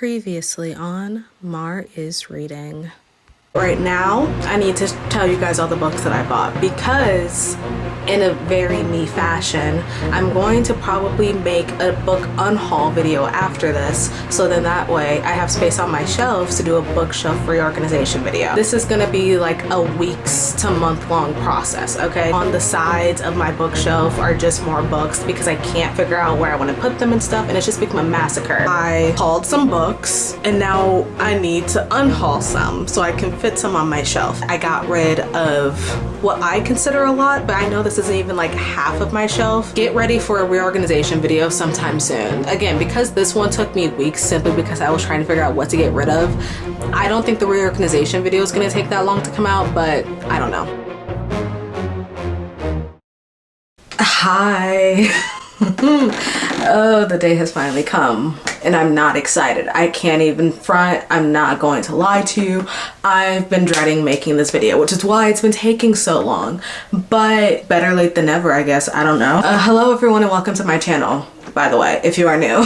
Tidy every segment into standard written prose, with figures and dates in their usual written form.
Previously on Mar is Reading. Right now, I need to tell you guys all the books that I bought because in a very me fashion, I'm going to probably make a book unhaul video after this, so then that way I have space on my shelves to do a bookshelf reorganization video. This is gonna be like a weeks to month-long process, okay? On the sides of my bookshelf are just more books because I can't figure out where I want to put them and stuff, and it's just become a massacre. I hauled some books and now I need to unhaul some so I can fit some on my shelf. I got rid of what I consider a lot, but I know this isn't even like half of my shelf. Get ready for a reorganization video sometime soon. Again, because this one took me weeks simply because I was trying to figure out what to get rid of, I don't think the reorganization video is gonna take that long to come out, but I don't know. Hi. Oh, the day has finally come and I'm not excited. I can't even front. I'm not going to lie to you. I've been dreading making this video, which is why it's been taking so long, but better late than never, I guess. I don't know. Hello everyone and welcome to my channel. By the way, if you are new,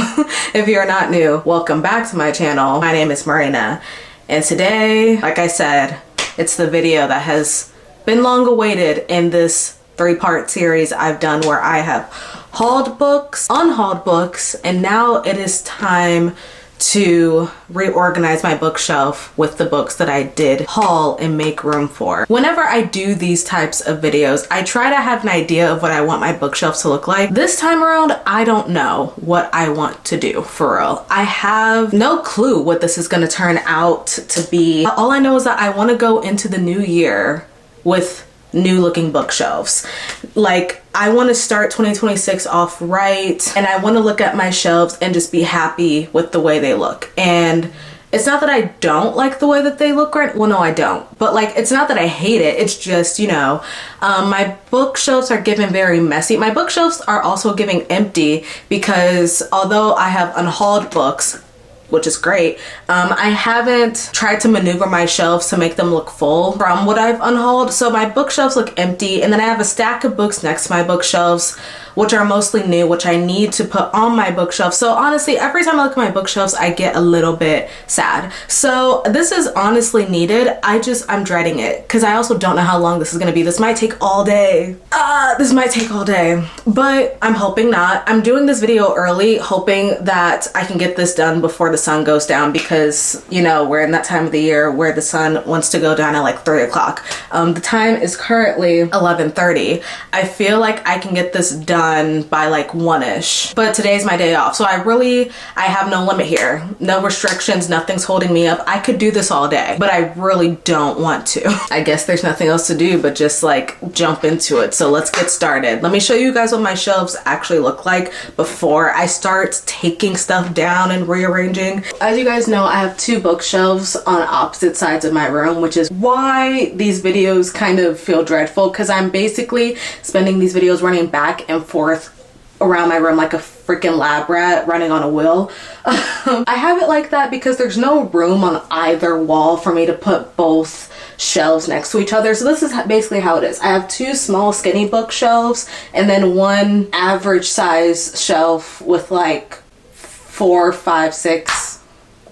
if you are not new, welcome back to my channel. My name is Marina, and today, like I said, it's the video that has been long awaited in this 3-part series I've done where I have hauled books, unhauled books, and now it is time to reorganize my bookshelf with the books that I did haul and make room for. Whenever I do these types of videos, I try to have an idea of what I want my bookshelf to look like. This time around, I don't know what I want to do, for real. I have no clue what this is gonna turn out to be. All I know is that I wanna go into the new year with new looking bookshelves. Like, I want to start 2026 off right, and I want to look at my shelves and just be happy with the way they look. And it's not that I don't like the way that they look right. Well, no, I don't. But like, it's not that I hate it. It's just, you know, my bookshelves are given very messy. My bookshelves are also giving empty because although I have unhauled books, which is great, I haven't tried to maneuver my shelves to make them look full from what I've unhauled. So my bookshelves look empty, and then I have a stack of books next to my bookshelves, which are mostly new, which I need to put on my bookshelf. So honestly, every time I look at my bookshelves, I get a little bit sad. So this is honestly needed. I'm dreading it because I also don't know how long this is gonna be. This might take all day. This might take all day, but I'm hoping not. I'm doing this video early, hoping that I can get this done before the sun goes down because, you know, we're in that time of the year where the sun wants to go down at like 3 o'clock. The time is currently 11:30. I feel like I can get this done by like 1-ish, but today's my day off, so I have no limit here, no restrictions, nothing's holding me up. I could do this all day, but I really don't want to. I guess there's nothing else to do but just like jump into it. So let's get started. Let me show you guys what my shelves actually look like before I start taking stuff down and rearranging. As you guys know, I have 2 bookshelves on opposite sides of my room, which is why these videos kind of feel dreadful, because I'm basically spending these videos running back and forth around my room like a freaking lab rat running on a wheel. I have it like that because there's no room on either wall for me to put both shelves next to each other. So this is basically how it is. I have 2 small skinny bookshelves and then 1 average size shelf with like 4, 5, 6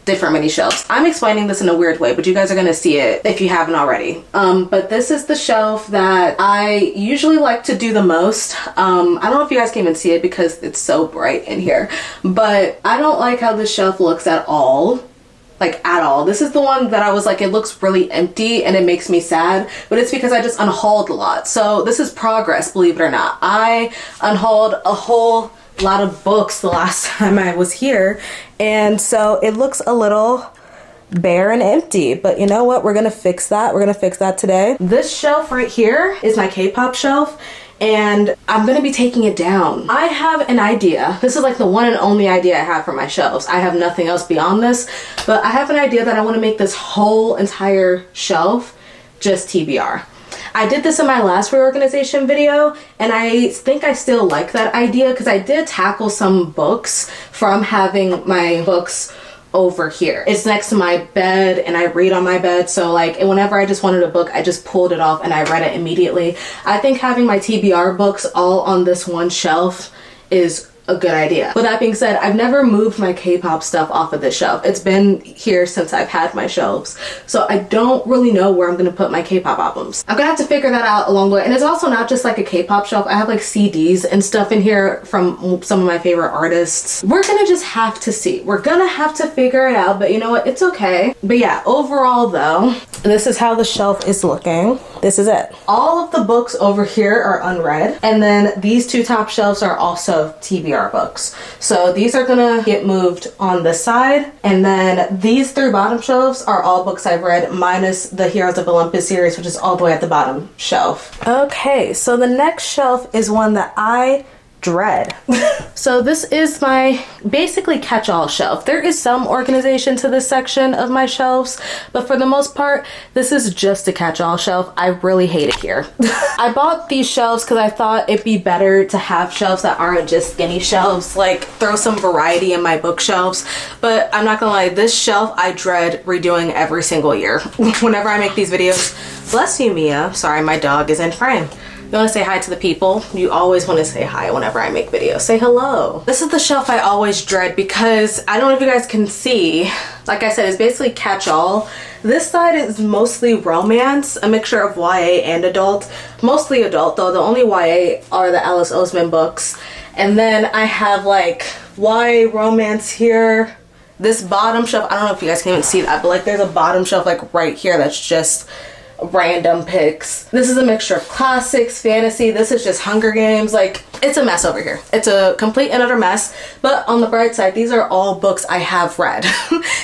different mini shelves. I'm explaining this in a weird way, but you guys are gonna see it if you haven't already. But this is the shelf that I usually like to do the most. I don't know if you guys can even see it because it's so bright in here, but I don't like how this shelf looks at all. Like at all. This is the one that I was like, it looks really empty and it makes me sad, but it's because I just unhauled a lot. So this is progress, believe it or not. I unhauled a whole lot of books the last time I was here, and so it looks a little bare and empty, but you know what, we're gonna fix that. We're gonna fix that today. This shelf right here is my K-pop shelf, and I'm gonna be taking it down. I have an idea. This is like the one and only idea I have for my shelves. I have nothing else beyond this, but I have an idea that I want to make this whole entire shelf just TBR. I did this in my last reorganization video, and I think I still like that idea because I did tackle some books from having my books over here. It's next to my bed and I read on my bed, so like whenever I just wanted a book, I just pulled it off and I read it immediately. I think having my TBR books all on this one shelf is a good idea. With that being said, I've never moved my K-pop stuff off of this shelf. It's been here since I've had my shelves. So I don't really know where I'm gonna put my K-pop albums. I'm gonna have to figure that out along the way. And it's also not just like a K-pop shelf. I have like CDs and stuff in here from some of my favorite artists. We're gonna just have to see. We're gonna have to figure it out, but you know what? It's okay. But yeah, overall though, this is how the shelf is looking. This is it. All of the books over here are unread. And then these two top shelves are also TBR books. So these are gonna get moved on this side. And then these three bottom shelves are all books I've read, minus the Heroes of Olympus series, which is all the way at the bottom shelf. Okay, so the next shelf is one that I dread. So this is my basically catch-all shelf. There is some organization to this section of my shelves, but for the most part, this is just a catch-all shelf. I really hate it here. I bought these shelves because I thought it'd be better to have shelves that aren't just skinny shelves, like throw some variety in my bookshelves. But I'm not gonna lie, this shelf I dread redoing every single year. Whenever I make these videos. Bless you, Mia. Sorry, my dog is in frame. You want to say hi to the people? You always want to say hi whenever I make videos. Say hello. This is the shelf I always dread because I don't know if you guys can see. Like I said, it's basically catch-all. This side is mostly romance, a mixture of YA and adult. Mostly adult though. The only YA are the Alice Oseman books. And then I have like YA romance here. This bottom shelf, I don't know if you guys can even see that, but like there's a bottom shelf like right here that's just random picks. This is a mixture of classics, fantasy. This is just Hunger Games. Like, it's a mess over here. It's a complete and utter mess. But on the bright side, these are all books I have read.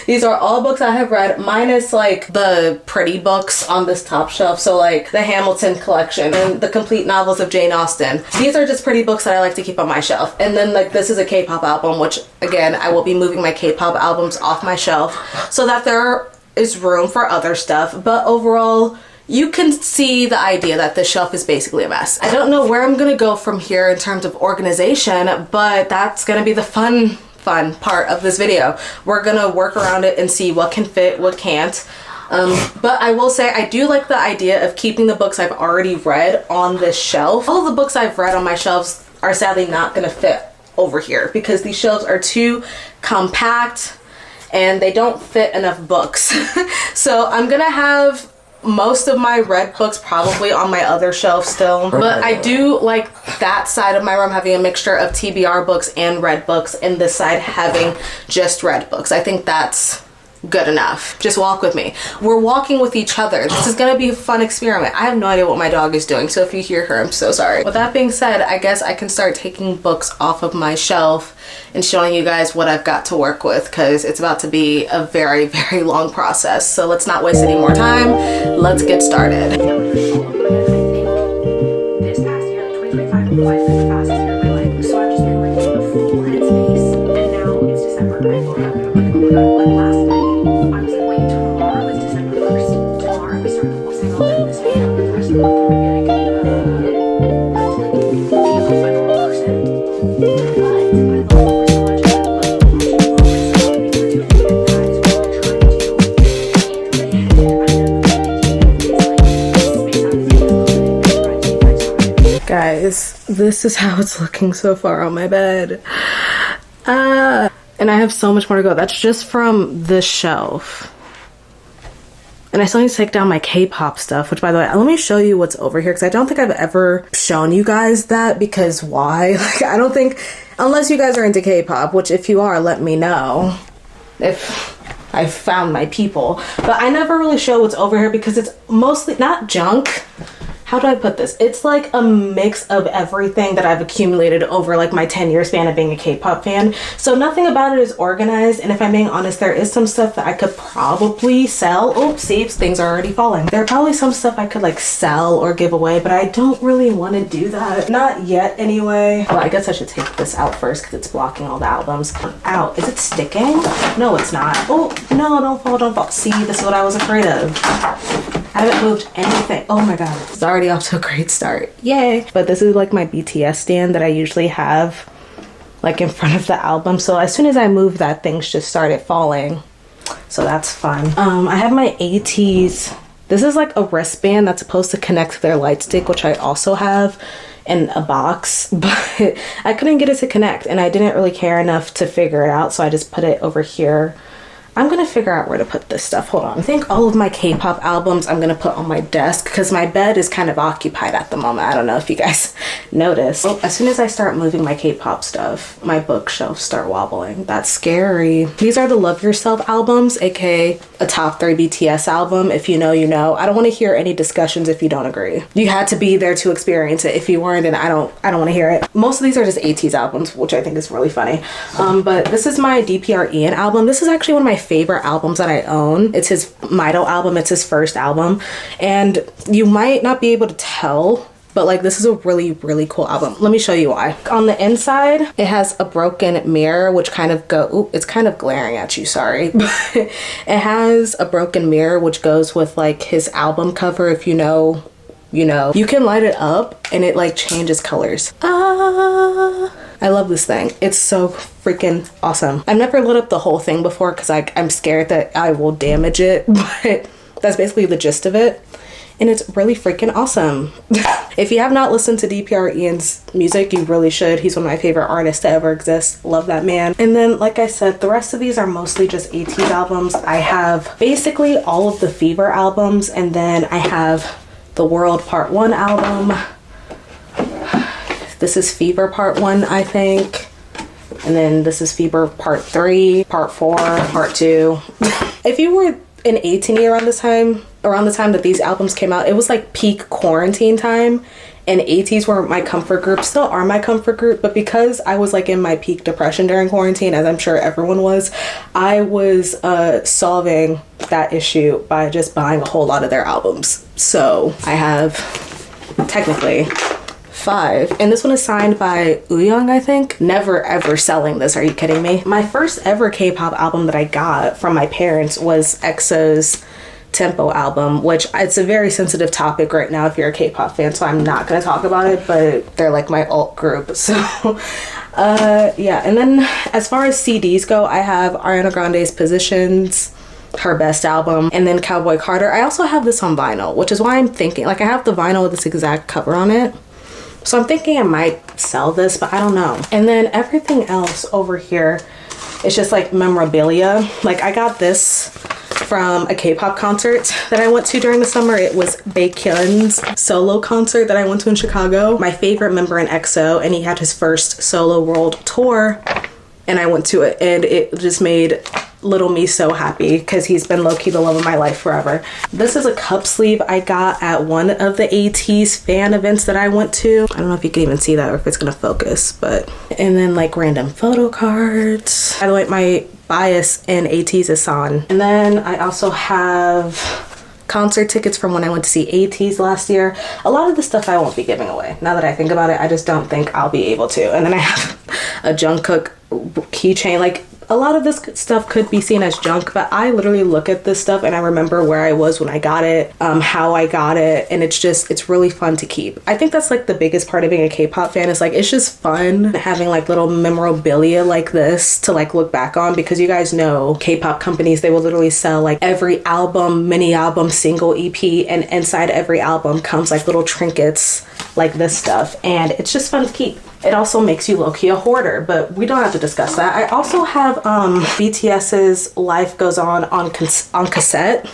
These are all books I have read, minus like the pretty books on this top shelf. So like the Hamilton collection and the complete novels of Jane Austen. These are just pretty books that I like to keep on my shelf. And then like this is a K-pop album, which again, I will be moving my K-pop albums off my shelf so that there is room for other stuff. But overall, you can see the idea that this shelf is basically a mess. I don't know where I'm gonna go from here in terms of organization, but that's gonna be the fun part of this video. We're gonna work around it and see what can fit, what can't. But I will say I do like the idea of keeping the books I've already read on this shelf. All of the books I've read on my shelves are sadly not gonna fit over here because these shelves are too compact and they don't fit enough books. So I'm gonna have most of my read books probably on my other shelf still, but I do like that side of my room having a mixture of TBR books and read books, and this side having just read books. I think that's good enough. Just walk with me. We're walking with each other. This is gonna be a fun experiment. I have no idea what my dog is doing, so if you hear her, I'm so sorry. With that being said, I guess I can start taking books off of my shelf and showing you guys what I've got to work with, because it's about to be a very, very long process. So let's not waste any more time. Let's get started. This past year, 2025, was the fastest year of my life. So I've just been like in a full headspace, and now it's December. I woke up and I'm like, oh my god, like last night, I was like, wait, tomorrow is December 1st. Tomorrow we start the whole thing off in this video. The rest of the month, I'm gonna get feel like a normal person. But I love it so much. I love so many things we're doing, and that is what we're trying to do. And I know the is like space out this video a little bit and try to take my time. Guys, this is how it's looking so far on my bed. And I have so much more to go. That's just from this shelf. And I still need to take down my K-pop stuff, which by the way, let me show you what's over here, because I don't think I've ever shown you guys that, because why? Like, I don't think, unless you guys are into K-pop, which if you are, let me know if I've found my people. But I never really show what's over here because it's mostly not junk. How do I put this? It's like a mix of everything that I've accumulated over like my 10-year span of being a K-pop fan. So nothing about it is organized. And if I'm being honest, there is some stuff that I could probably sell. Oopsies, things are already falling. There are probably some stuff I could like sell or give away, but I don't really want to do that. Not yet anyway. Well, I guess I should take this out first because it's blocking all the albums. Ow, is it sticking? No, it's not. Oh, no, don't fall, don't fall. See, this is what I was afraid of. I haven't moved anything. Oh my god, it's already off to a great start. Yay. But this is like my BTS stand that I usually have like in front of the album. So as soon as I moved that, things just started falling. So that's fun. I have my ATEEZ. This is like a wristband that's supposed to connect to their light stick, which I also have in a box, but I couldn't get it to connect and I didn't really care enough to figure it out, so I just put it over here. I'm gonna figure out where to put this stuff. Hold on. I think all of my K-pop albums I'm gonna put on my desk because my bed is kind of occupied at the moment. I don't know if you guys noticed. Oh, as soon as I start moving my K-pop stuff, my bookshelves start wobbling. That's scary. These are the Love Yourself albums, aka a top 3 BTS album. If you know, you know. I don't want to hear any discussions if you don't agree. You had to be there to experience it. If you weren't, then I don't want to hear it. Most of these are just AT's albums, which I think is really funny. But this is my DPR Ian album. This is actually one of my favorite albums that I own. It's his Midol album. It's his first album, and you might not be able to tell, but like this is a really, really cool album. Let me show you why. On the inside, it has a broken mirror, which kind of it's kind of glaring at you, sorry. It has a broken mirror, which goes with like his album cover. If you know, you know. You can light it up and it like changes colors. I love this thing. It's so freaking awesome. I've never lit up the whole thing before because I'm scared that I will damage it, but that's basically the gist of it. And it's really freaking awesome. If you have not listened to DPR Ian's music, you really should. He's one of my favorite artists to ever exist. Love that man. And then, like I said, the rest of these are mostly just AT's albums. I have basically all of the Fever albums, and then I have the World Part 1 album. This is Fever Part 1, I think. And then this is Fever Part 3, Part 4, Part 2. If you were in 18 around the time that these albums came out, it was like peak quarantine time, and ATs were my comfort group, still are my comfort group, but because I was like in my peak depression during quarantine, as I'm sure everyone was, I was solving that issue by just buying a whole lot of their albums. So I have technically 5, and this one is signed by Wooyoung, I think. Never ever selling this, are you kidding me? My first ever K-pop album that I got from my parents was EXO's Tempo album, which it's a very sensitive topic right now if you're a K-pop fan, so I'm not gonna talk about it, but they're like my alt group. So yeah. And then as far as CDs go, I have Ariana Grande's Positions, her best album, and then Cowboy Carter. I also have this on vinyl, which is why I'm thinking, like, I have the vinyl with this exact cover on it, so I'm thinking I might sell this, but I don't know. And then everything else over here, it's just like memorabilia. Like, I got this from a K-pop concert that I went to during the summer. It was Baekhyun's solo concert that I went to in Chicago. My favorite member in EXO, and he had his first solo world tour, and I went to it, and it just made little me so happy because he's been low-key the love of my life forever. This is a cup sleeve I got at one of the AT's fan events that I went to. I don't know if you can even see that or if it's gonna focus, but, and then like random photo cards. By the way, my bias in AT's is San. And then I also have concert tickets from when I went to see AT's last year. A lot of the stuff I won't be giving away. Now that I think about it, I just don't think I'll be able to. And then I have a Jungkook keychain. Like, a lot of this stuff could be seen as junk, but I literally look at this stuff and I remember where I was when I got it, how I got it, and it's really fun to keep. I think that's like the biggest part of being a K-pop fan, is like, it's just fun having like little memorabilia like this to like look back on, because you guys know K-pop companies, they will literally sell like every album, mini album, single EP, and inside every album comes like little trinkets like this stuff, and it's just fun to keep. It also makes you low-key a hoarder, but we don't have to discuss that. I also have BTS's Life Goes on cassette.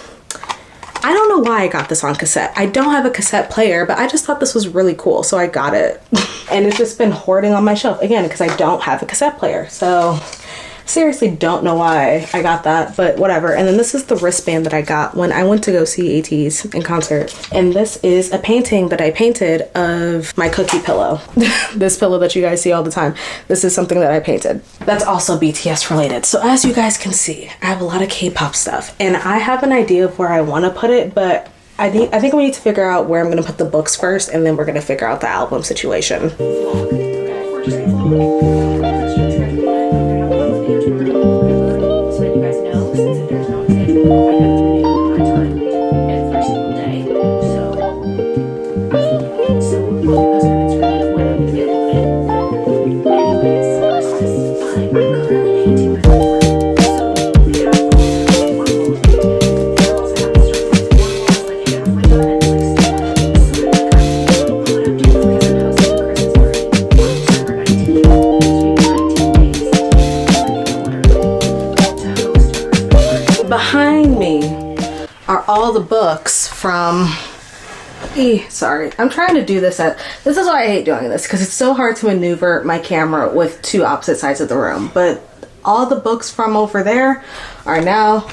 I don't know why I got this on cassette. I don't have a cassette player, but I just thought this was really cool, so I got it. And it's just been hoarding on my shelf, again, because I don't have a cassette player. So seriously don't know why I got that, but whatever. And then this is the wristband that I got when I went to go see AT's in concert. And this is a painting that I painted of my cookie pillow. This pillow that you guys see all the time. This is something that I painted. That's also BTS related. So as you guys can see, I have a lot of K-pop stuff, and I have an idea of where I want to put it, but I think we need to figure out where I'm going to put the books first, and then we're going to figure out the album situation. behind me are all the books from, sorry, I'm trying to do this this is why I hate doing this, because it's so hard to maneuver my camera with two opposite sides of the room. But all the books from over there are now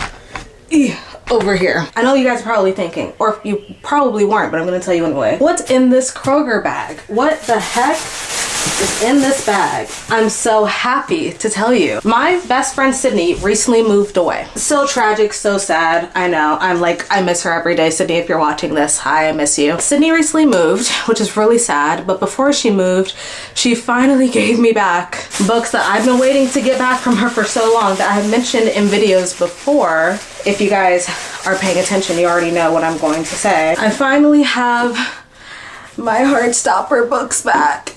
over here. I know you guys are probably thinking, or you probably weren't, but I'm gonna tell you anyway. What's in this Kroger bag? What the heck is in this bag? I'm so happy to tell you. My best friend Sydney recently moved away. So tragic, so sad. I know. I miss her every day. Sydney, if you're watching this, hi, I miss you. Sydney recently moved, which is really sad, but before she moved, she finally gave me back books that I've been waiting to get back from her for so long, that I have mentioned in videos before. If you guys are paying attention, you already know what I'm going to say. I finally have my Heartstopper books back.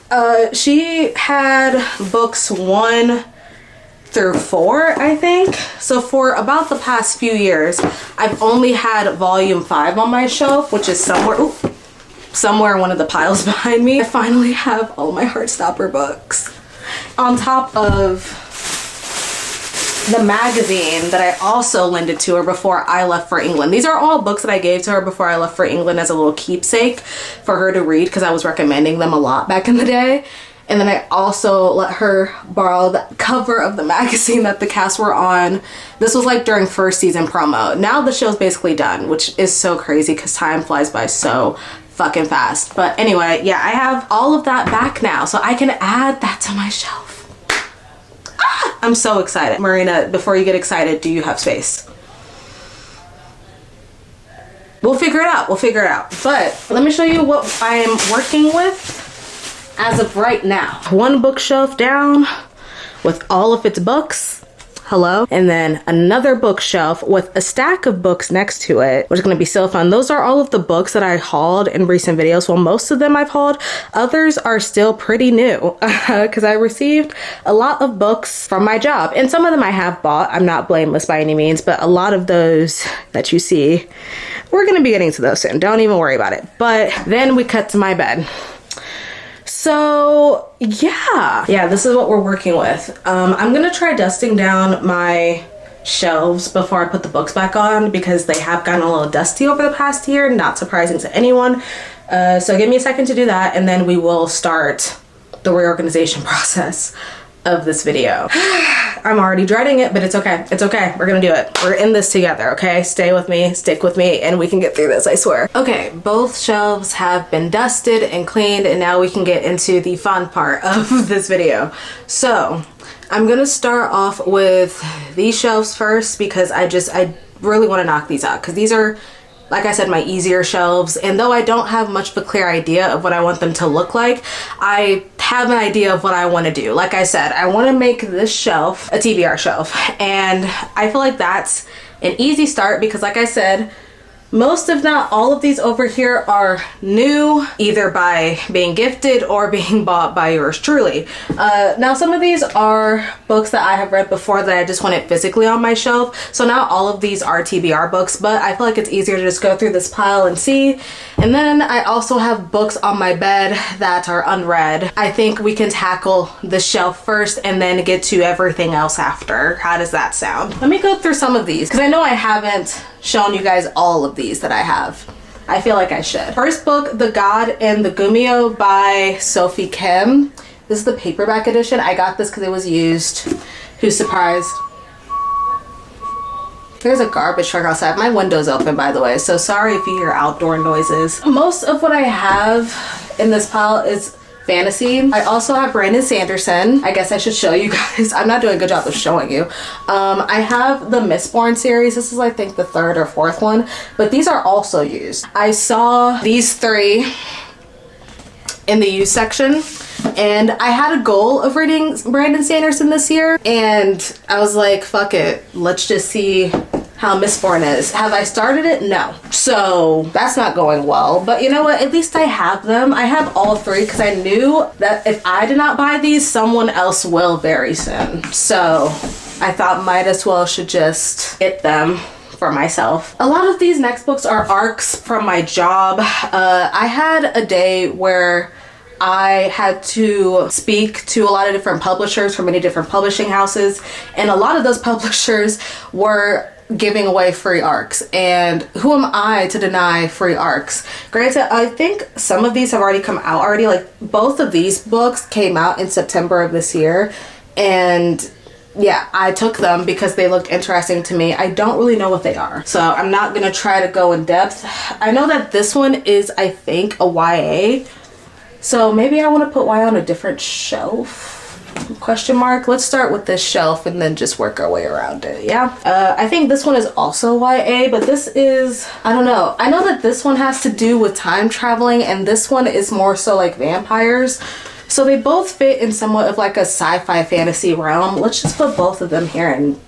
She had books 1 through 4, I think. So for about the past few years, I've only had volume 5 on my shelf, which is somewhere in one of the piles behind me. I finally have all my Heartstopper books. On top of the magazine that I also lended to her before I left for England. These are all books that I gave to her before I left for England as a little keepsake for her to read, because I was recommending them a lot back in the day. And then I also let her borrow the cover of the magazine that the cast were on. This was like during first season promo. Now the show's basically done, which is so crazy because time flies by so fucking fast. But anyway, yeah, I have all of that back now, so I can add that to my shelf. I'm so excited. Marina, before you get excited, do you have space? We'll figure it out. We'll figure it out. But let me show you what I am working with as of right now. One bookshelf down with all of its books. Hello. And then another bookshelf with a stack of books next to it, which is going to be so fun. Those are all of the books that I hauled in recent videos. Well, most of them I've hauled. Others are still pretty new because I received a lot of books from my job, and some of them I have bought. I'm not blameless by any means, but a lot of those that you see, we're going to be getting to those soon. Don't even worry about it. But then we cut to my bed. So yeah, this is what we're working with. I'm gonna try dusting down my shelves before I put the books back on, because they have gotten a little dusty over the past year, not surprising to anyone. So give me a second to do that, and then we will start the reorganization process of this video. I'm already dreading it, but it's okay. It's okay. We're gonna do it. We're in this together, okay? Stay with me, stick with me, and we can get through this, I swear. Okay, both shelves have been dusted and cleaned, and now we can get into the fun part of this video. So I'm gonna start off with these shelves first, because I really wanna knock these out, because these are, like I said, my easier shelves. And though I don't have much of a clear idea of what I want them to look like, I have an idea of what I want to do. Like I said, I want to make this shelf a TBR shelf. And I feel like that's an easy start, because like I said, most if not all of these over here are new, either by being gifted or being bought by yours truly. Now some of these are books that I have read before that I just wanted physically on my shelf. So now all of these are TBR books, but I feel like it's easier to just go through this pile and see. And then I also have books on my bed that are unread. I think we can tackle the shelf first and then get to everything else after. How does that sound? Let me go through some of these, because I know I haven't shown you guys all of these that I have. I feel like I should. First book, The God and the Gumio by Sophie Kim. This is the paperback edition. I got this because it was used. Who's surprised? There's a garbage truck outside. My window's open, by the way, so sorry if you hear outdoor noises. Most of what I have in this pile is fantasy. I also have Brandon Sanderson. I guess I should show you guys. I'm not doing a good job of showing you. I have the Mistborn series. This is, I think, the 3rd or 4th one, but these are also used. I saw these 3 in the used section, and I had a goal of reading Brandon Sanderson this year, and I was like, fuck it, let's just see how Mistborn is. Have I started it? No. So that's not going well, but you know what? At least I have them. I have all 3 because I knew that if I did not buy these, someone else will very soon. So I thought might as well should just get them for myself. A lot of these next books are arcs from my job. I had a day where I had to speak to a lot of different publishers from many different publishing houses, and a lot of those publishers were giving away free arcs, and who am I to deny free arcs? Granted, I think some of these have already come out already. Like both of these books came out in September of this year, and yeah, I took them because they looked interesting to me. I don't really know what they are, so I'm not gonna try to go in depth. I know that this one is, I think, a YA, so maybe I want to put YA on a different shelf. Question mark. Let's start with this shelf and then just work our way around it. Yeah. I think this one is also YA, but this is, I don't know. I know that this one has to do with time traveling and this one is more so like vampires. So they both fit in somewhat of like a sci-fi fantasy realm. Let's just put both of them here and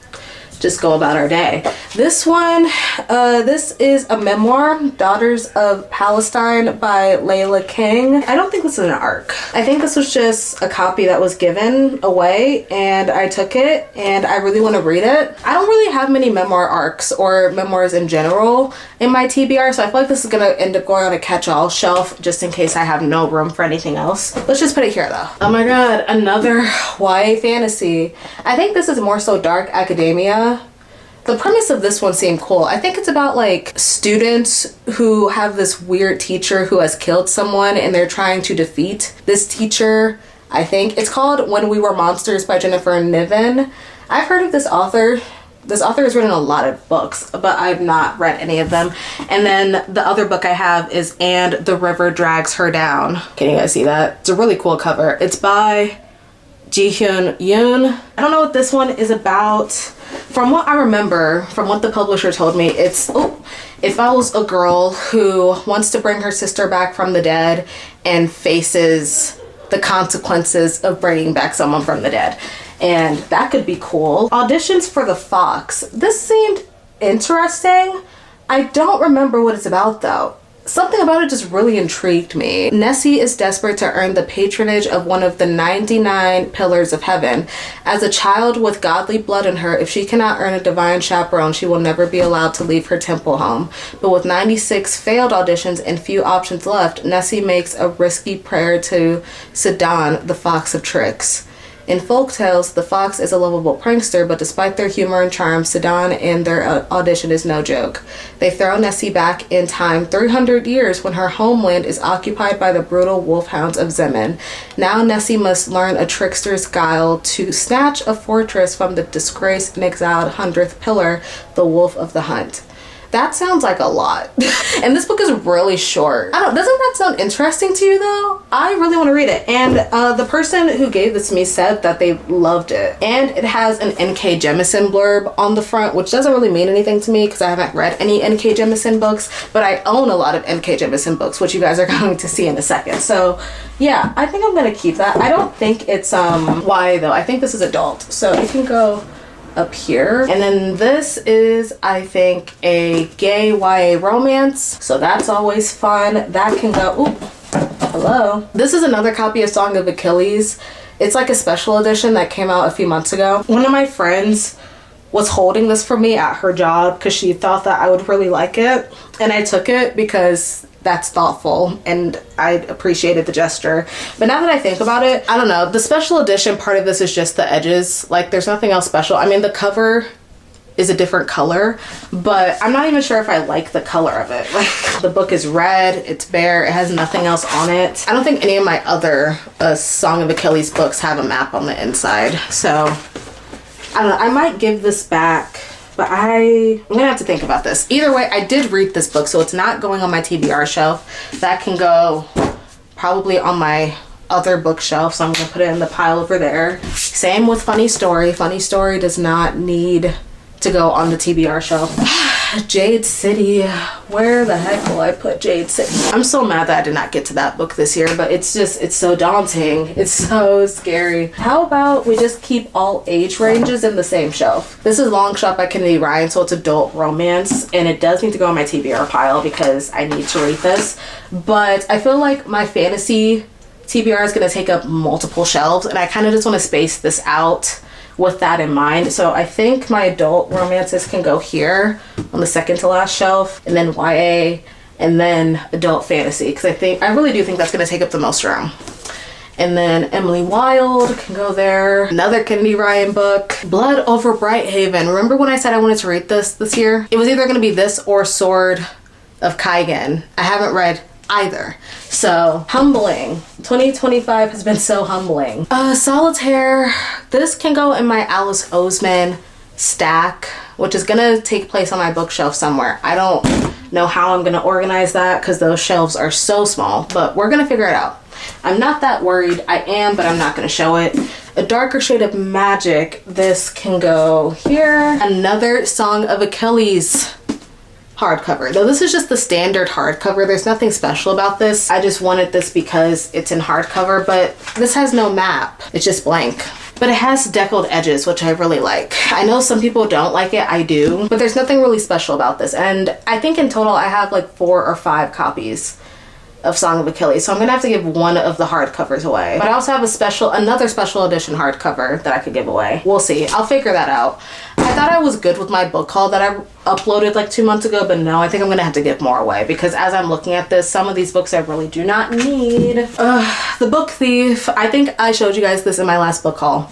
just go about our day. This one, this is a memoir, Daughters of Palestine by Layla King. I don't think this is an arc. I think this was just a copy that was given away and I took it and I really want to read it. I don't really have many memoir arcs or memoirs in general in my TBR, so I feel like this is gonna end up going on a catch-all shelf just in case I have no room for anything else. Let's just put it here though. Oh my god, another YA fantasy. I think this is more so dark academia. The premise of this one seemed cool. I think it's about like students who have this weird teacher who has killed someone and they're trying to defeat this teacher. I think it's called When We Were Monsters by Jennifer Niven. I've heard of this author. This author has written a lot of books, but I've not read any of them. And then the other book I have is And the River Drags Her Down. Can you guys see that? It's a really cool cover. It's by Ji-hyun Yoon. I don't know what this one is about. From what I remember, from what the publisher told me, it follows a girl who wants to bring her sister back from the dead and faces the consequences of bringing back someone from the dead. And that could be cool. Auditions for the Fox. This seemed interesting. I don't remember what it's about though. Something about it just really intrigued me. Nessie is desperate to earn the patronage of one of the 99 pillars of heaven. As a child with godly blood in her, if she cannot earn a divine chaperone, she will never be allowed to leave her temple home. But with 96 failed auditions and few options left, Nessie makes a risky prayer to Sidon, the fox of tricks. In folktales, the fox is a lovable prankster, but despite their humor and charm, Sidon and their audition is no joke. They throw Nessie back in time 300 years when her homeland is occupied by the brutal wolfhounds of Zemen. Now Nessie must learn a trickster's guile to snatch a fortress from the disgraced and exiled 100th pillar, the Wolf of the Hunt. That sounds like a lot. And this book is really short. Doesn't that sound interesting to you though? I really want to read it. And the person who gave this to me said that they loved it. And it has an N.K. Jemisin blurb on the front, which doesn't really mean anything to me because I haven't read any N.K. Jemisin books, but I own a lot of N.K. Jemisin books, which you guys are going to see in a second. So yeah, I think I'm gonna keep that. I don't think it's YA though. I think this is adult. So it can go up here. And then this is, I think, a gay YA romance, so that's always fun. That can go, ooh, hello. This is another copy of Song of Achilles. It's like a special edition that came out a few months ago. One of my friends was holding this for me at her job because she thought that I would really like it, and I took it because that's thoughtful and I appreciated the gesture. But now that I think about it, I don't know, the special edition part of this is just the edges. Like there's nothing else special. I mean, the cover is a different color, but I'm not even sure if I like the color of it. Like the book is red, it's bare, it has nothing else on it. I don't think any of my other Song of Achilles books have a map on the inside. So I don't know, I might give this back, but I'm gonna have to think about this. Either way, I did read this book, so it's not going on my TBR shelf. That can go probably on my other bookshelf, so I'm gonna put it in the pile over there. Same with Funny Story. Funny Story does not need to go on the TBR shelf. Jade City. Where the heck will I put Jade City? I'm so mad that I did not get to that book this year, but it's so daunting. It's so scary. How about we just keep all age ranges in the same shelf? This is Long Shot by Kennedy Ryan, so it's adult romance, and it does need to go on my TBR pile because I need to read this. But I feel like my fantasy TBR is going to take up multiple shelves, and I kind of just want to space this out with that in mind. So I think my adult romances can go here on the second to last shelf, and then YA, and then adult fantasy, because I really do think that's going to take up the most room. And then Emily Wilde can go there. Another Kennedy Ryan book. Blood Over Brighthaven. Remember when I said I wanted to read this year? It was either gonna be this or Sword of Kaigen. I haven't read either. So humbling. 2025 has been so humbling. Solitaire. This can go in my Alice Oseman stack, which is gonna take place on my bookshelf somewhere. I don't know how I'm gonna organize that because those shelves are so small, but we're gonna figure it out. I'm not that worried. I am, but I'm not gonna show it. A Darker Shade of Magic. This can go here. Another Song of Achilles hardcover. Though this is just the standard hardcover. There's nothing special about this. I just wanted this because it's in hardcover, but this has no map. It's just blank. But it has deckled edges, which I really like. I know some people don't like it. I do. But there's nothing really special about this. And I think in total I have like 4 or 5 copies of Song of Achilles. So I'm gonna have to give one of the hardcovers away. But I also have another special edition hardcover that I could give away. We'll see. I'll figure that out. I thought I was good with my book haul that I uploaded like 2 months ago, but no, I think I'm gonna have to give more away because as I'm looking at this, some of these books I really do not need. The Book Thief. I think I showed you guys this in my last book haul.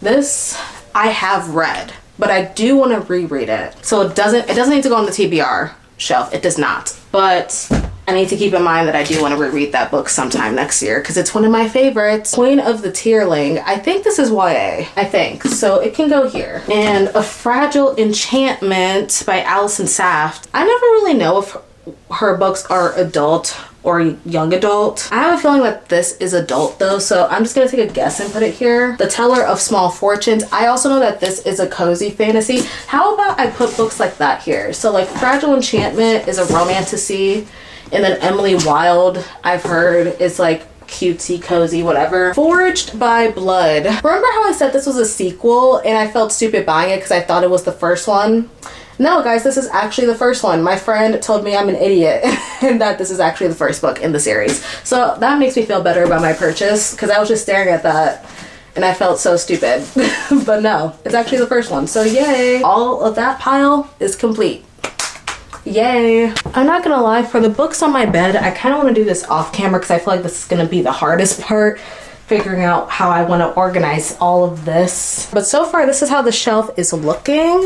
This I have read, but I do want to reread it. So it doesn't need to go on the TBR shelf. It does not. But I need to keep in mind that I do want to reread that book sometime next year because it's one of my favorites. Queen of the Tearling. I think this is YA. I think. So it can go here. And A Fragile Enchantment by Alison Saft. I never really know if her books are adult or young adult. I have a feeling that this is adult though, so I'm just gonna take a guess and put it here. The Teller of Small Fortunes. I also know that this is a cozy fantasy. How about I put books like that here? So like Fragile Enchantment is a romantasy, and then Emily Wilde, I've heard, is like cutesy, cozy, whatever. Forged by Blood. Remember how I said this was a sequel and I felt stupid buying it because I thought it was the first one? No, guys, this is actually the first one. My friend told me I'm an idiot and that this is actually the first book in the series. So that makes me feel better about my purchase because I was just staring at that and I felt so stupid. But no, it's actually the first one. So yay. All of that pile is complete. Yay. I'm not gonna lie, for the books on my bed, I kind of want to do this off camera because I feel like this is gonna be the hardest part, figuring out how I want to organize all of this. But so far, this is how the shelf is looking.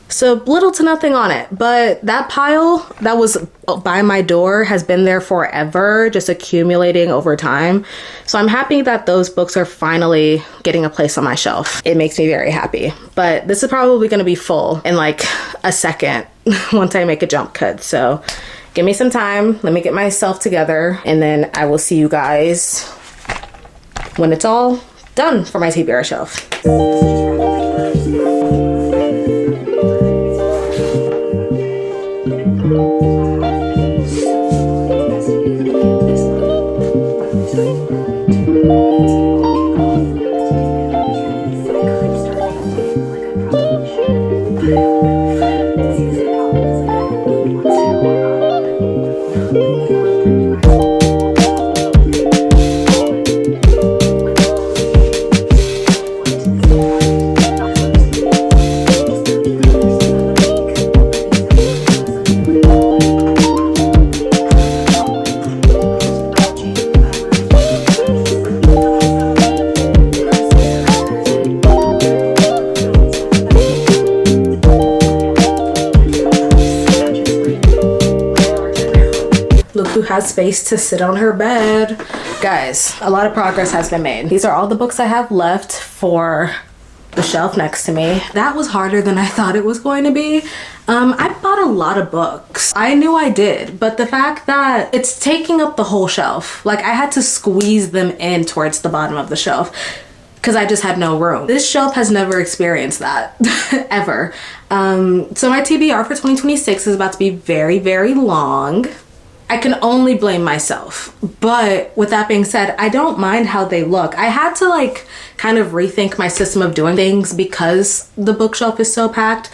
So little to nothing on it, but that pile that was by my door has been there forever, just accumulating over time. So I'm happy that those books are finally getting a place on my shelf. It makes me very happy, but this is probably going to be full in like a second once I make a jump cut. So give me some time. Let me get myself together and then I will see you guys when it's all done for my TBR shelf. Has space to sit on her bed. Guys, a lot of progress has been made. These are all the books I have left for the shelf next to me. That was harder than I thought it was going to be. I bought a lot of books. I knew I did, but the fact that it's taking up the whole shelf, like I had to squeeze them in towards the bottom of the shelf because I just had no room. This shelf has never experienced that ever. So my TBR for 2026 is about to be very, very long. I can only blame myself. But with that being said, I don't mind how they look. I had to like kind of rethink my system of doing things because the bookshelf is so packed.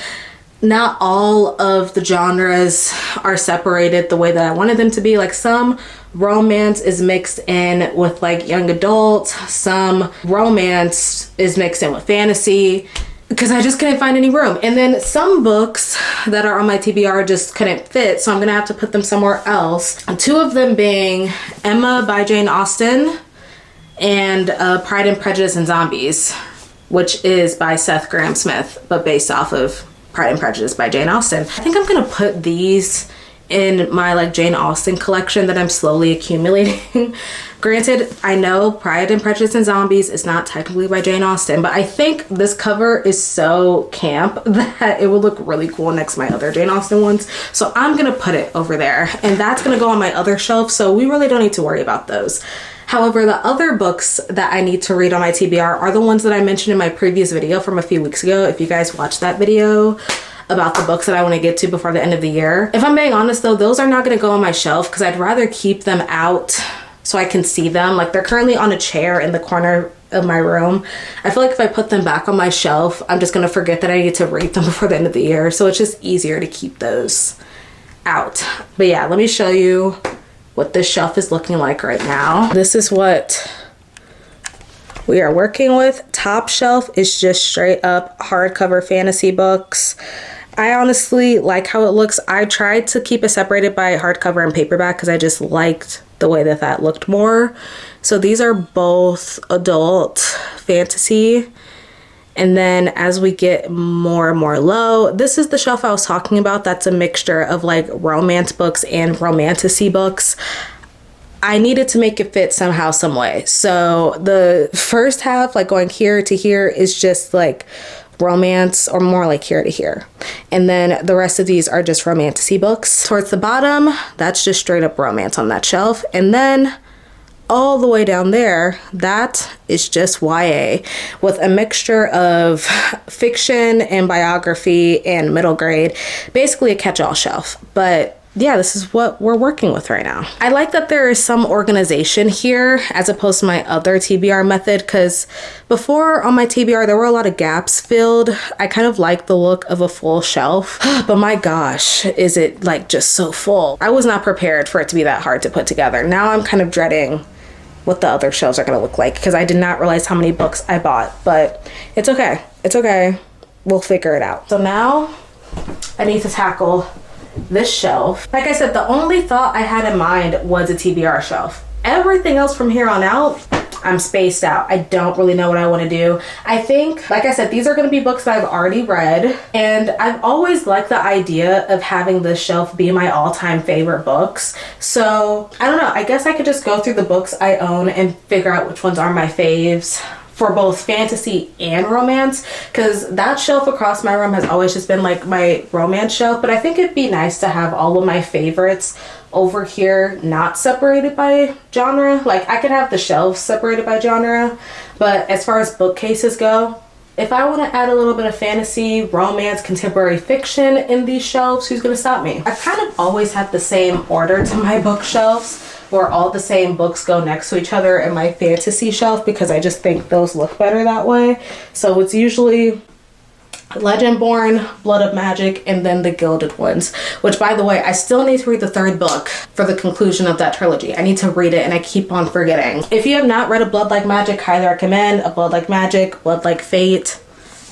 Not all of the genres are separated the way that I wanted them to be. Like some romance is mixed in with like young adult, some romance is mixed in with fantasy, because I just couldn't find any room. And then some books that are on my TBR just couldn't fit, so I'm gonna have to put them somewhere else. Two of them being Emma by Jane Austen and Pride and Prejudice and Zombies, which is by Seth Graham Smith, but based off of Pride and Prejudice by Jane Austen. I think I'm gonna put these in my like Jane Austen collection that I'm slowly accumulating. Granted, I know Pride and Prejudice and Zombies is not technically by Jane Austen, but I think this cover is so camp that it would look really cool next to my other Jane Austen ones. So I'm gonna put it over there, and that's gonna go on my other shelf, so we really don't need to worry about those. However, the other books that I need to read on my TBR are the ones that I mentioned in my previous video from a few weeks ago. If you guys watched that video about the books that I want to get to before the end of the year. If I'm being honest though, those are not going to go on my shelf because I'd rather keep them out so I can see them. Like, they're currently on a chair in the corner of my room. I feel like if I put them back on my shelf, I'm just going to forget that I need to read them before the end of the year. So it's just easier to keep those out. But yeah, let me show you what this shelf is looking like right now. This is what we are working with. Top shelf is just straight up hardcover fantasy books. I honestly like how it looks. I tried to keep it separated by hardcover and paperback because I just liked the way that that looked more. So these are both adult fantasy. And then as we get more and more low, this is the shelf I was talking about. That's a mixture of like romance books and romantasy books. I needed to make it fit somehow, some way. So the first half, like going here to here, is just like romance, or more like here to here. And then the rest of these are just romantasy books. Towards the bottom, that's just straight up romance on that shelf. And then all the way down there, that is just YA with a mixture of fiction and biography and middle grade. Basically a catch-all shelf. But yeah, this is what we're working with right now. I like that there is some organization here as opposed to my other TBR method, because before on my TBR there were a lot of gaps filled. I kind of like the look of a full shelf, but my gosh, is it like just so full. I was not prepared for it to be that hard to put together. Now I'm kind of dreading what the other shelves are gonna look like because I did not realize how many books I bought, but it's okay. It's okay. We'll figure it out. So now I need to tackle this shelf. Like I said, the only thought I had in mind was a TBR shelf. Everything else from here on out, I'm spaced out. I don't really know what I want to do. I think, like I said, these are going to be books that I've already read, and I've always liked the idea of having this shelf be my all-time favorite books. So I don't know, I guess I could just go through the books I own and figure out which ones are my faves for both fantasy and romance, because that shelf across my room has always just been like my romance shelf. But I think it'd be nice to have all of my favorites over here, not separated by genre. Like, I could have the shelves separated by genre, but as far as bookcases go, if I want to add a little bit of fantasy, romance, contemporary fiction in these shelves, who's going to stop me? I've kind of always had the same order to my bookshelves, where all the same books go next to each other in my fantasy shelf, because I just think those look better that way. So it's usually Legendborn, Blood of Magic, and then the Gilded Ones, which, by the way, I still need to read the third book for the conclusion of that trilogy. I need to read it and I keep on forgetting. If you have not read A Blood Like Magic, highly recommend A Blood Like Magic, Blood Like Fate.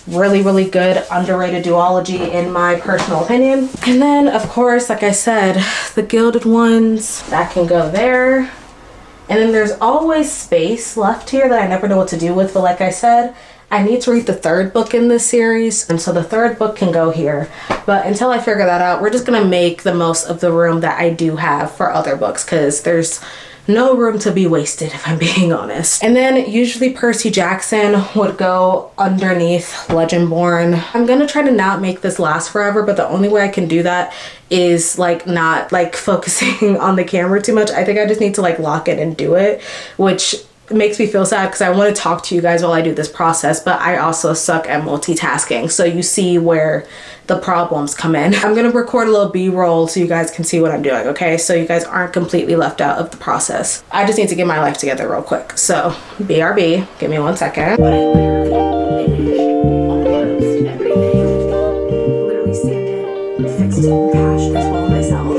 Really, really good, underrated duology in my personal opinion. And then, of course, like I said, the Gilded Ones, that can go there. And then there's always space left here that I never know what to do with, but like I said, I need to read the third book in this series, and so the third book can go here. But until I figure that out, we're just gonna make the most of the room that I do have for other books, because there's no room to be wasted, if I'm being honest. And then usually Percy Jackson would go underneath Legendborn. I'm gonna try to not make this last forever, but the only way I can do that is like not like focusing on the camera too much. I think I just need to like lock it and do it, which makes me feel sad because I want to talk to you guys while I do this process, but I also suck at multitasking. So you see where the problems come in. I'm gonna record a little B-roll so you guys can see what I'm doing, okay? So you guys aren't completely left out of the process. I just need to get my life together real quick. So BRB, give me 1 second. But I literally finished almost everything. Literally sanded, fixed patch this wall myself.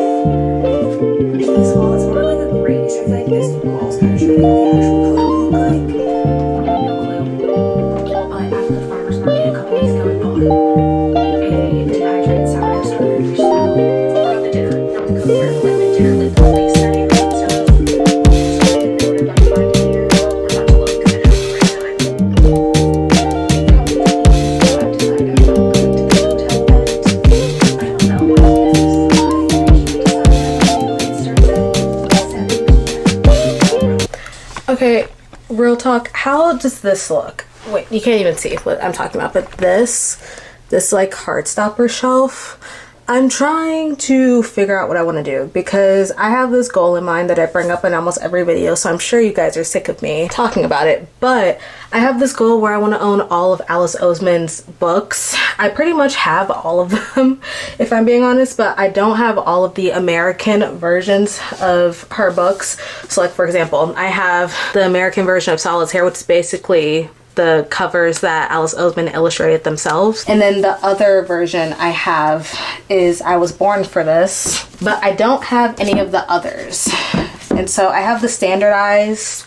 This wall is more like a grayish. I feel like this wall is kind of showing the actual color will look like. No clue. But at the farmer's market a couple weeks ago, real talk, how does this look? Wait, you can't even see what I'm talking about, but this like Heartstopper shelf, I'm trying to figure out what I want to do because I have this goal in mind that I bring up in almost every video, so I'm sure you guys are sick of me talking about it, but I have this goal where I want to own all of Alice Oseman's books. I pretty much have all of them, if I'm being honest, but I don't have all of the American versions of her books. So like, for example, I have the American version of Solitaire, which is basically the covers that Alice Oseman illustrated themselves. And then the other version I have is I Was Born for This, but I don't have any of the others. And so I have the standardized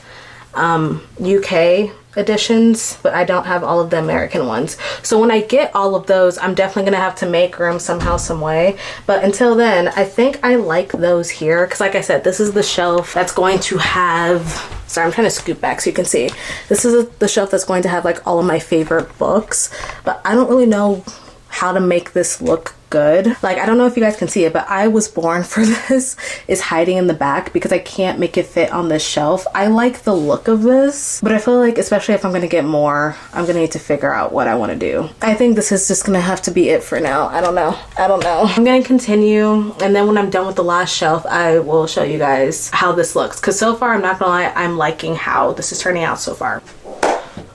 UK editions, but I don't have all of the American ones. So when I get all of those, I'm definitely gonna have to make room somehow, some way. But until then, I think I like those here because, like I said, this is the shelf that's going to have, sorry, I'm trying to scoot back so you can see. This is the shelf that's going to have like all of my favorite books, but I don't really know how to make this look good. Like, I don't know if you guys can see it, but I Was Born for This is hiding in the back because I can't make it fit on this shelf. I like the look of this, but I feel like, especially if I'm gonna get more, I'm gonna need to figure out what I want to do. I think this is just gonna have to be it for now. I don't know. I'm gonna continue, and then when I'm done with the last shelf, I will show you guys how this looks, because so far, I'm not gonna lie, I'm liking how this is turning out so far.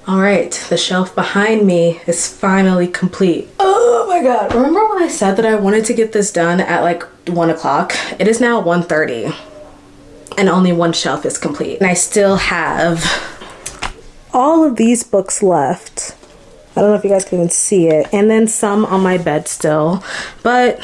All right, the shelf behind me is finally complete. Oh my God. Remember when I said that I wanted to get this done at like 1 o'clock? It is now 1:30 and only one shelf is complete. And I still have all of these books left. I don't know if you guys can even see it. And then some on my bed still. But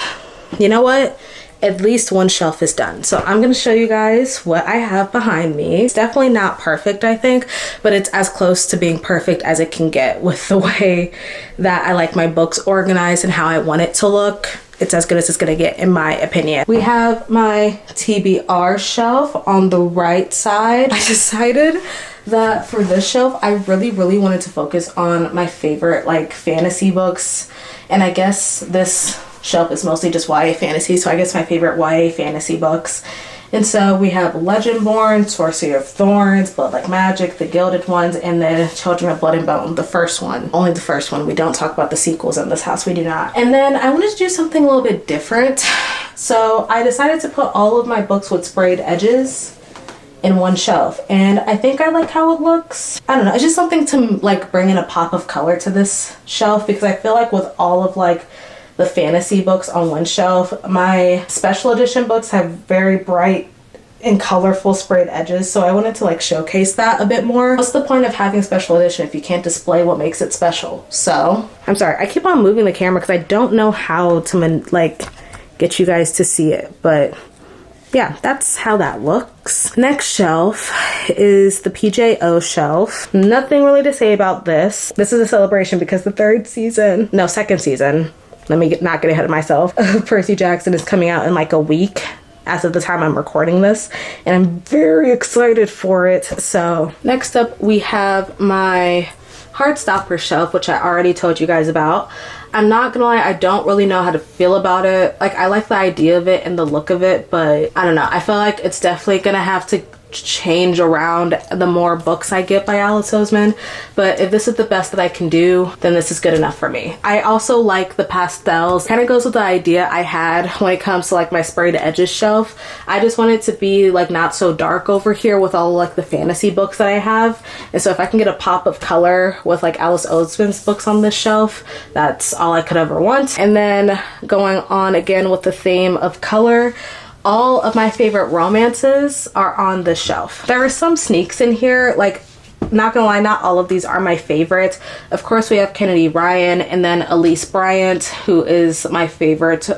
you know what? At least one shelf is done. So I'm gonna show you guys what I have behind me. It's definitely not perfect, I think, but it's as close to being perfect as it can get with the way that I like my books organized and how I want it to look. It's as good as it's gonna get, in my opinion. We have my TBR shelf on the right side. I decided that for this shelf, I really wanted to focus on my favorite like fantasy books. And I guess this shelf is mostly just YA fantasy, so I guess my favorite YA fantasy books. And so we have Legendborn, Sorcery of Thorns, Blood Like Magic, The Gilded Ones, and then Children of Blood and Bone, the first one. Only the first one. We don't talk about the sequels in this house, we do not. And then I wanted to do something a little bit different. So I decided to put all of my books with sprayed edges in one shelf, and I think I like how it looks. I don't know, it's just something to like bring in a pop of color to this shelf, because I feel like with all of like the fantasy books on one shelf, my special edition books have very bright and colorful sprayed edges, so I wanted to like showcase that a bit more. What's the point of having special edition if you can't display what makes it special? So I'm sorry, I keep on moving the camera because I don't know how to like get you guys to see it, but yeah, that's how that looks. Next shelf is the PJO shelf. Nothing really to say about this. This is a celebration because the second season, let me not get ahead of myself, Percy Jackson is coming out in like a week as of the time I'm recording this, and I'm very excited for it. So next up we have my Heartstopper shelf, which I already told you guys about. I'm not gonna lie, I don't really know how to feel about it. Like, I like the idea of it and the look of it, but I don't know. I feel like it's definitely gonna have to change around the more books I get by Alice Oseman, but if this is the best that I can do, then this is good enough for me. I also like the pastels. Kind of goes with the idea I had when it comes to like my sprayed edges shelf. I just want it to be like not so dark over here with all like the fantasy books that I have, and so if I can get a pop of color with like Alice Oseman's books on this shelf, that's all I could ever want. And then going on again with the theme of color, all of my favorite romances are on this shelf. There are some sneaks in here, like, not gonna lie, not all of these are my favorite. Of course, we have Kennedy Ryan and then Elise Bryant, who is my favorite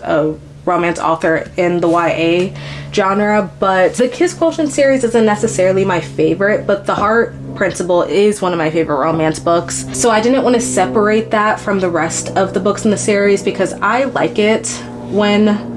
romance author in the YA genre, but the Kiss Quotient series isn't necessarily my favorite, but The Heart Principle is one of my favorite romance books. So I didn't want to separate that from the rest of the books in the series, because I like it when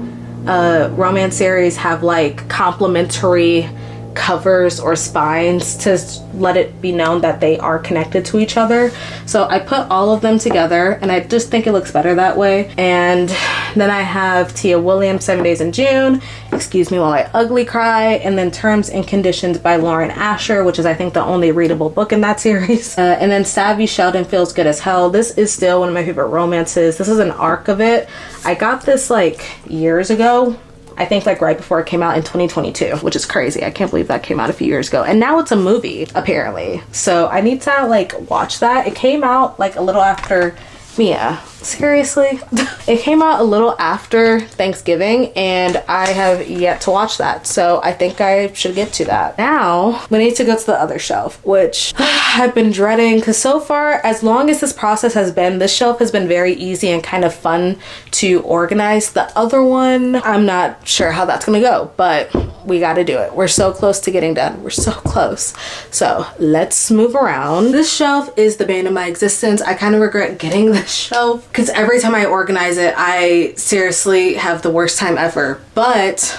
romance series have like complementary covers or spines to let it be known that they are connected to each other. So I put all of them together, and I just think it looks better that way. And then I have Tia Williams' 7 Days in June, Excuse Me While I Ugly Cry, and then Terms and Conditions by Lauren Asher, which is I think the only readable book in that series. And then Savvy Sheldon Feels Good as Hell. This is still one of my favorite romances. This is an arc of it. I got this like years ago. I think like right before it came out in 2022, which is crazy. I can't believe that came out a few years ago. And now it's a movie, apparently. So I need to like watch that. It came out like a little after Mia. Seriously? It came out a little after Thanksgiving, and I have yet to watch that. So I think I should get to that. Now, we need to go to the other shelf, which I've been dreading because so far, as long as this process has been, this shelf has been very easy and kind of fun to organize. The other one, I'm not sure how that's gonna go, but we got to do it. We're so close to getting done. We're so close. So let's move around. This shelf is the bane of my existence. I kind of regret getting this shelf because every time I organize it, I seriously have the worst time ever. But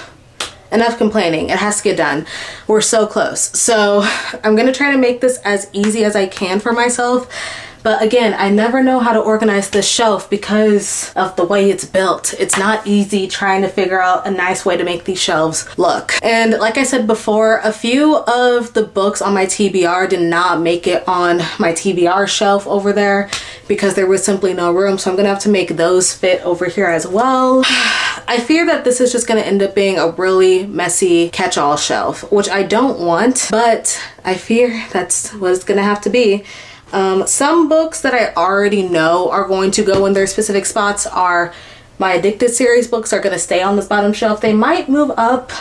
enough complaining. It has to get done. We're so close. So I'm going to try to make this as easy as I can for myself. But again, I never know how to organize this shelf because of the way it's built. It's not easy trying to figure out a nice way to make these shelves look. And like I said before, a few of the books on my TBR did not make it on my TBR shelf over there because there was simply no room. So I'm gonna have to make those fit over here as well. I fear that this is just gonna end up being a really messy catch-all shelf, which I don't want, but I fear that's what it's gonna have to be. Some books that I already know are going to go in their specific spots are my Addicted series books are going to stay on this bottom shelf. They might move up,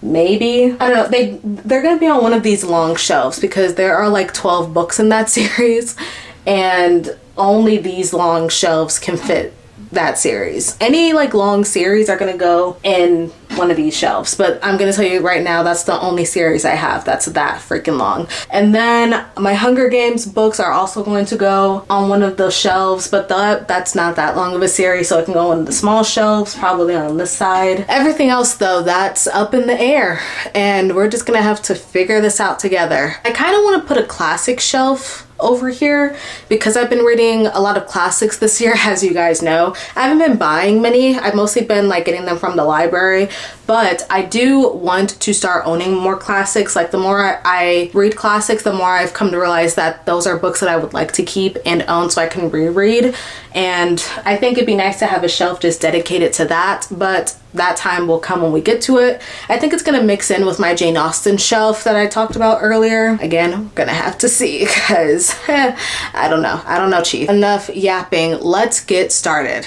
maybe. I don't know. They're going to be on one of these long shelves because there are like 12 books in that series, and only these long shelves can fit that series. Any like long series are gonna go in one of these shelves, but I'm gonna tell you right now that's the only series I have that's that freaking long. And then my Hunger Games books are also going to go on one of those shelves, but that's not that long of a series, so it can go on the small shelves, probably on this side. Everything else though, that's up in the air, and we're just gonna have to figure this out together. I kind of want to put a classic shelf over here because I've been reading a lot of classics this year, as you guys know. I haven't been buying many. I've mostly been like getting them from the library, but I do want to start owning more classics. Like the more I read classics, the more I've come to realize that those are books that I would like to keep and own so I can reread. And I think it'd be nice to have a shelf just dedicated to that, but that time will come when we get to it. I think it's gonna mix in with my Jane Austen shelf that I talked about earlier. Again, I'm gonna have to see because I don't know, chief. Enough yapping, let's get started.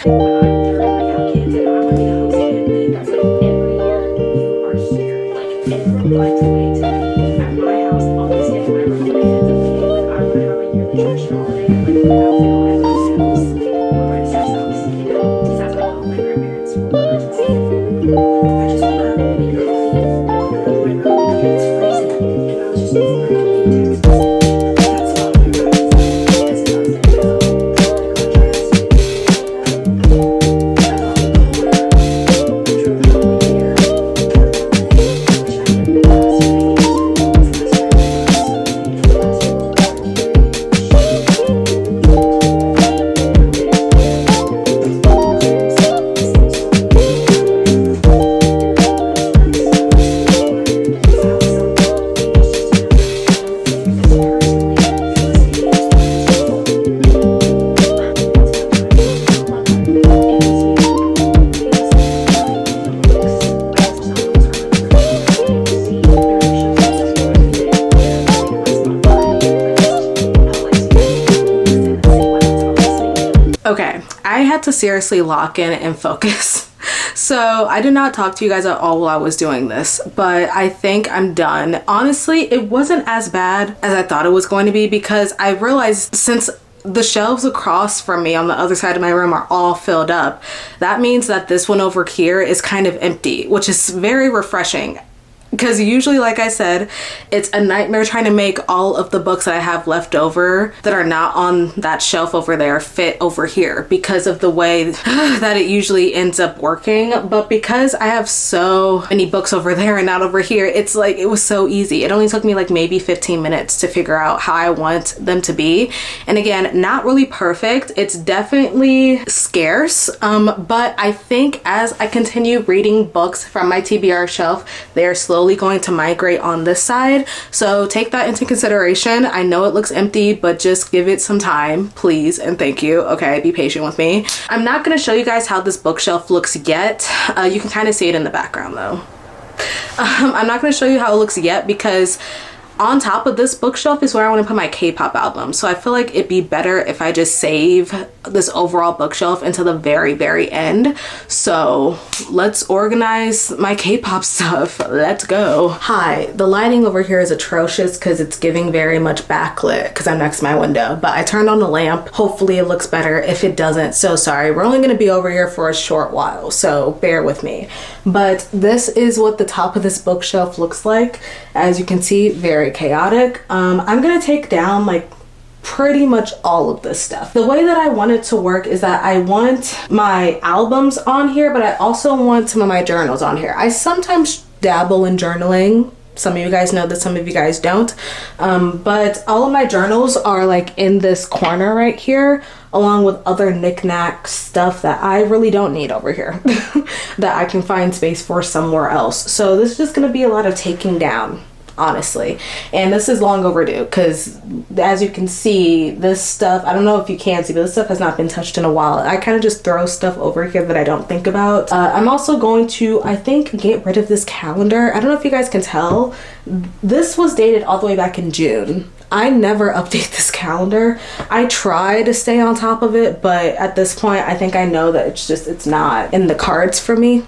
Okay, I had to seriously lock in and focus. So I did not talk to you guys at all while I was doing this, but I think I'm done. Honestly, it wasn't as bad as I thought it was going to be because I realized since the shelves across from me on the other side of my room are all filled up, that means that this one over here is kind of empty, which is very refreshing. because usually, like I said, it's a nightmare trying to make all of the books that I have left over that are not on that shelf over there fit over here because of the way that it usually ends up working. But because I have so many books over there and not over here, it's like it was so easy. It only took me like maybe 15 minutes to figure out how I want them to be. And again, not really perfect. It's definitely scarce, but I think as I continue reading books from my TBR shelf, they're slowly going to migrate on this side. So take that into consideration. I know it looks empty, but just give it some time, please, and thank you. Okay, be patient with me. I'm not going to show you guys how this bookshelf looks yet. You can kind of see it in the background though. I'm not going to show you how it looks yet because on top of this bookshelf is where I want to put my K-pop album. So I feel like it'd be better if I just save this overall bookshelf until the very end. So let's organize my K-pop stuff. Let's go. Hi, the lighting over here is atrocious because it's giving very much backlit because I'm next to my window, but I turned on the lamp. Hopefully it looks better. If it doesn't, so sorry. We're only going to be over here for a short while, so bear with me. But this is what the top of this bookshelf looks like. As you can see, very chaotic. I'm gonna take down like pretty much all of this stuff. The way that I want it to work is that I want my albums on here, but I also want some of my journals on here. I sometimes dabble in journaling. Some of you guys know that, some of you guys don't. But all of my journals are like in this corner right here, along with other knickknack stuff that I really don't need over here that I can find space for somewhere else. So this is just gonna be a lot of taking down, honestly, and this is long overdue because as you can see, this stuff, I don't know if you can see, but this stuff has not been touched in a while. I kind of just throw stuff over here that I don't think about. I'm also going to, I think, get rid of this calendar. I don't know if you guys can tell, this was dated all the way back in June. I never update this calendar. I try to stay on top of it, but at this point I think I know that it's not in the cards for me,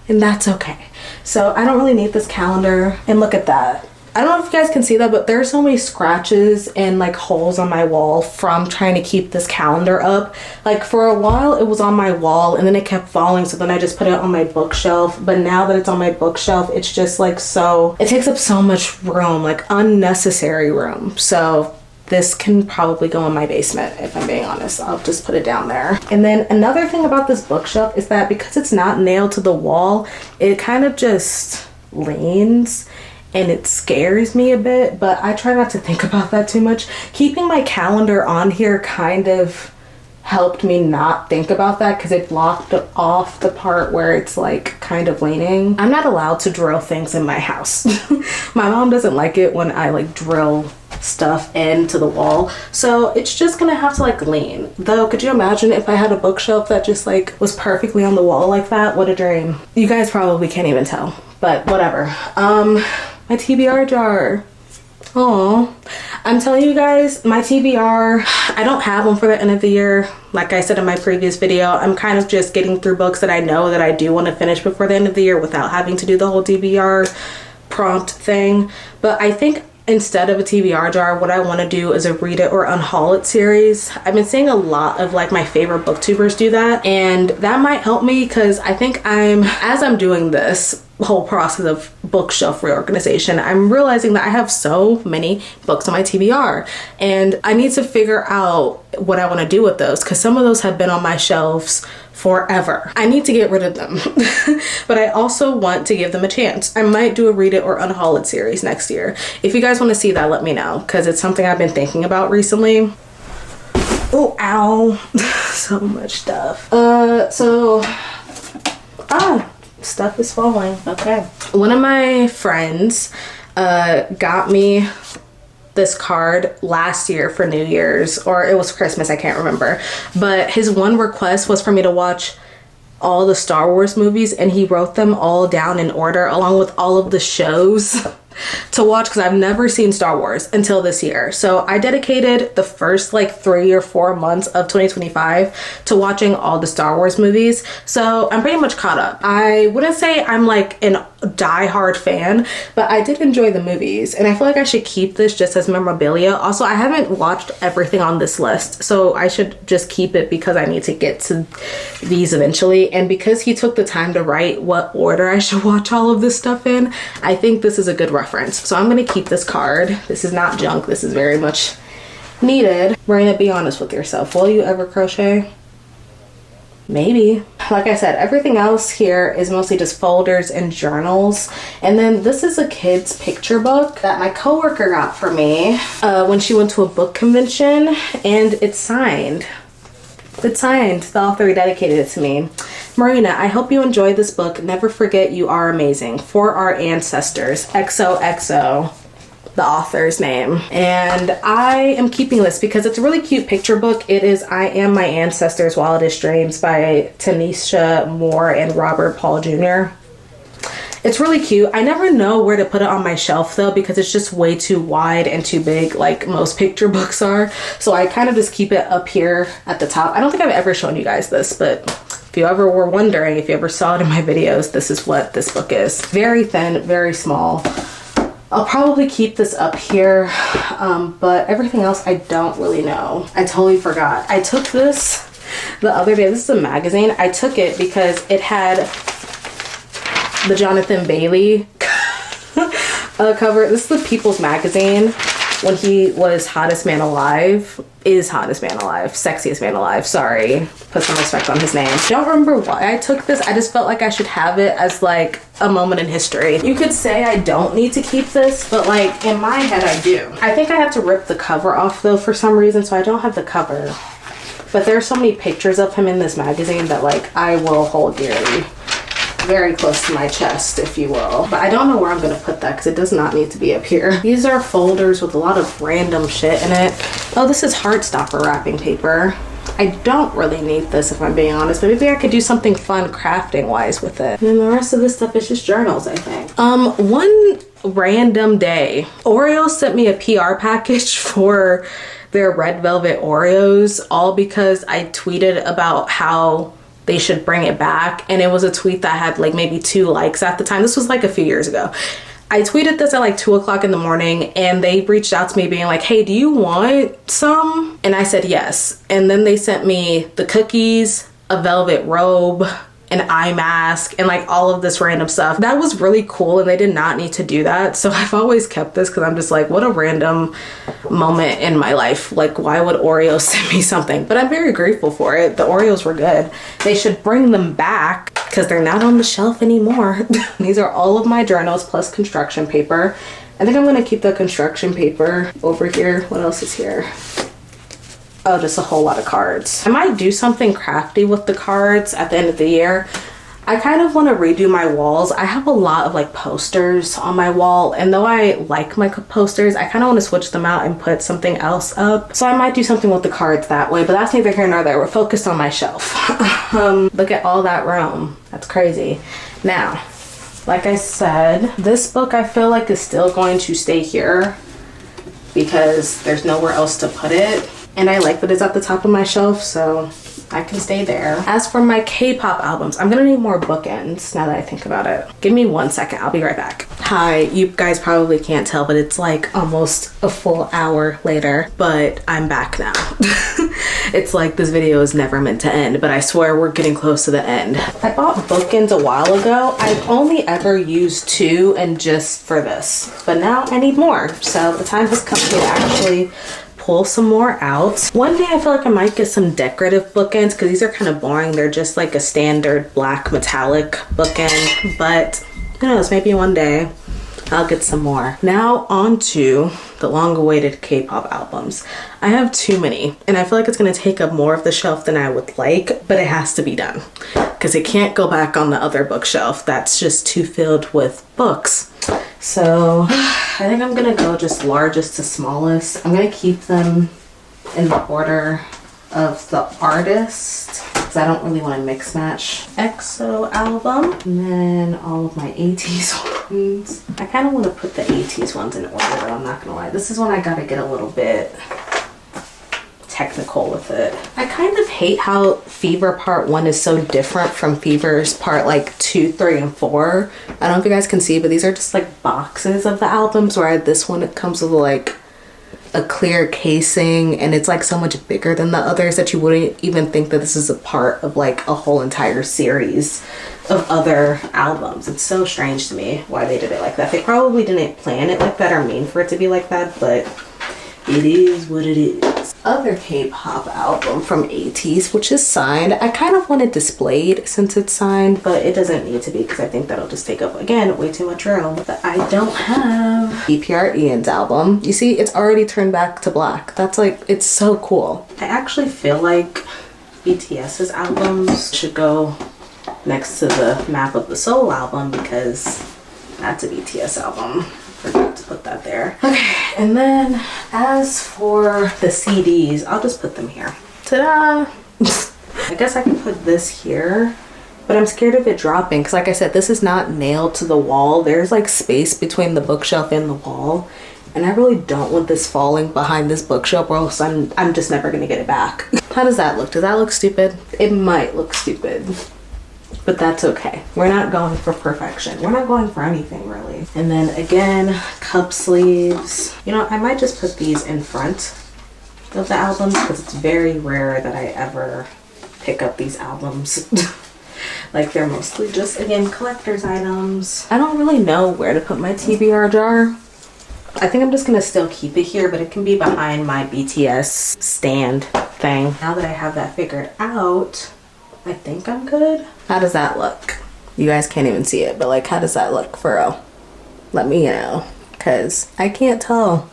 and that's okay. So I don't really need this calendar. And look at that. I don't know if you guys can see that, but there's so many scratches and like holes on my wall from trying to keep this calendar up. Like for a while it was on my wall and then it kept falling, so then I just put it on my bookshelf. But now that it's on my bookshelf, it's just like, so it takes up so much room, like unnecessary room. So this can probably go in my basement, if I'm being honest. I'll just put it down there. And then another thing about this bookshelf is that because it's not nailed to the wall, it kind of just leans and it scares me a bit, but I try not to think about that too much. Keeping my calendar on here kind of helped me not think about that because it blocked off the part where it's like kind of leaning. I'm not allowed to drill things in my house. My mom doesn't like it when I like drill stuff into the wall, so it's just gonna have to like lean. Though, could you imagine if I had a bookshelf that just like was perfectly on the wall like that? What a dream. You guys probably can't even tell, but whatever. My TBR jar. Oh, I'm telling you guys, my TBR, I don't have one for the end of the year. Like I said in my previous video, I'm kind of just getting through books that I know that I do want to finish before the end of the year without having to do the whole TBR prompt thing. But I think instead of a TBR jar, what I want to do is a read it or unhaul it series. I've been seeing a lot of like my favorite booktubers do that, and that might help me because I think as I'm doing this whole process of bookshelf reorganization, I'm realizing that I have so many books on my TBR and I need to figure out what I want to do with those because some of those have been on my shelves forever. I need to get rid of them. But I also want to give them a chance. I might do a read it or unhaul it series next year. If you guys want to see that, let me know because it's something I've been thinking about recently. Oh, ow. So much stuff. Stuff is falling. Okay. One of my friends got me this card last year for New Year's, or it was Christmas, I can't remember. But his one request was for me to watch all the Star Wars movies, and he wrote them all down in order along with all of the shows to watch because I've never seen Star Wars until this year. So I dedicated the first like 3 or 4 months of 2025 to watching all the Star Wars movies. So I'm pretty much caught up. I wouldn't say I'm like an die-hard fan, but I did enjoy the movies and I feel like I should keep this just as memorabilia. Also, I haven't watched everything on this list, so I should just keep it because I need to get to these eventually. And because he took the time to write what order I should watch all of this stuff in, I think this is a good reference. So I'm gonna keep this card. This is not junk. This is very much needed. Marina, be honest with yourself. Will you ever crochet? Maybe. Like I said, everything else here is mostly just folders and journals. And then this is a kid's picture book that my coworker got for me when she went to a book convention, and it's signed. It's signed. The author dedicated it to me. Marina, I hope you enjoyed this book. Never forget you are amazing. For our ancestors. XOXO. The author's name. And I am keeping this because it's a really cute picture book. It is I Am My Ancestors' Wildest Dreams by Tanisha Moore and Robert Paul Jr. It's really cute. I never know where to put it on my shelf though because it's just way too wide and too big like most picture books are. So I kind of just keep it up here at the top. I don't think I've ever shown you guys this, but if you ever were wondering, if you ever saw it in my videos, this is what this book is. Very thin, very small. I'll probably keep this up here, but everything else I don't really know. I totally forgot. I took this the other day. This is a magazine. I took it because it had the Jonathan Bailey cover. This is the People's Magazine when he was hottest man alive. Is hottest man alive. Sexiest man alive. Sorry. Put some respect on his name. Don't remember why I took this. I just felt like I should have it as like a moment in history. You could say I don't need to keep this, but like in my head I do. I think I have to rip the cover off though for some reason, so I don't have the cover. But there's so many pictures of him in this magazine that like I will hold dearly. Very close to my chest, if you will. But I don't know where I'm gonna put that because it does not need to be up here. These are folders with a lot of random shit in it. Oh, this is Heartstopper wrapping paper. I don't really need this if I'm being honest, but maybe I could do something fun crafting wise with it. And then the rest of this stuff is just journals, I think. One random day, Oreo sent me a PR package for their red velvet Oreos, all because I tweeted about how they should bring it back, and it was a tweet that had like maybe 2 likes at the time. This was like a few years ago. I tweeted this at like 2 o'clock in the morning, and they reached out to me being like, hey, do you want some? And I said yes. And then they sent me the cookies, a velvet robe, an eye mask, and like all of this random stuff. That was really cool, and they did not need to do that. So I've always kept this because I'm just like, what a random moment in my life. Like, why would Oreo send me something? But I'm very grateful for it. The Oreos were good. They should bring them back because they're not on the shelf anymore. These are all of my journals plus construction paper. I think I'm gonna keep the construction paper over here. What else is here? Oh, just a whole lot of cards. I might do something crafty with the cards at the end of the year. I kind of want to redo my walls. I have a lot of like posters on my wall, and though I like my posters, I kind of want to switch them out and put something else up. So I might do something with the cards that way, but that's neither here nor there. We're focused on my shelf. Look at all that room. That's crazy. Now, like I said, this book I feel like is still going to stay here because there's nowhere else to put it. And I like that it's at the top of my shelf, so I can stay there. As for my K-pop albums, I'm gonna need more bookends now that I think about it. Give me 1 second, I'll be right back. Hi, you guys probably can't tell, but it's like almost a full hour later, but I'm back now. It's like this video is never meant to end, but I swear we're getting close to the end. I bought bookends a while ago. I've only ever used 2 and just for this, but now I need more. So the time has come to actually pull some more out. One day I feel like I might get some decorative bookends because these are kind of boring. They're just like a standard black metallic bookend, but who knows, maybe one day I'll get some more. Now on to the long-awaited K-pop albums. I have too many, and I feel like it's gonna take up more of the shelf than I would like, but it has to be done because it can't go back on the other bookshelf. That's just too filled with books. So I think I'm gonna go just largest to smallest. I'm gonna keep them in the order of the artist because I don't really want to mix match. EXO album, and then all of my 80s buttons. I kind of want to put the 80s ones in order, but I'm not gonna lie. This is when I gotta get a little bit technical with it. I kind of hate how Fever Part 1 is so different from Fever's Part like 2, 3, and 4. I don't know if you guys can see, but these are just like boxes of the albums, where this one, it comes with like a clear casing, and it's like so much bigger than the others that you wouldn't even think that this is a part of like a whole entire series of other albums. It's so strange to me why they did it like that. They probably didn't plan it like that or mean for it to be like that, but it is what it is. Other K-pop album from 80s, which is signed. I kind of want it displayed since it's signed, but it doesn't need to be because I think that'll just take up, again, way too much room. But I don't have EPR Ian's album. You see, it's already turned back to black. That's like, it's so cool. I actually feel like BTS's albums should go next to the Map of the Soul album because that's a BTS album. Forgot to put that there. Okay, and then as for the CDs, I'll just put them here. Ta-da! I guess I can put this here, but I'm scared of it dropping because, like I said, this is not nailed to the wall. There's like space between the bookshelf and the wall, and I really don't want this falling behind this bookshelf, or else I'm just never gonna get it back. How does that look? Does that look stupid? It might look stupid, but that's okay. We're not going for perfection. We're not going for anything really. And then again, cup sleeves. You know, I might just put these in front of the albums because it's very rare that I ever pick up these albums. Like, they're mostly just, again, collector's items. I don't really know where to put my TBR jar. I think I'm just gonna still keep it here, but it can be behind my BTS stand thing. Now that I have that figured out, I think I'm good. How does that look? You guys can't even see it, but like, how does that look for real? Let me know, because I can't tell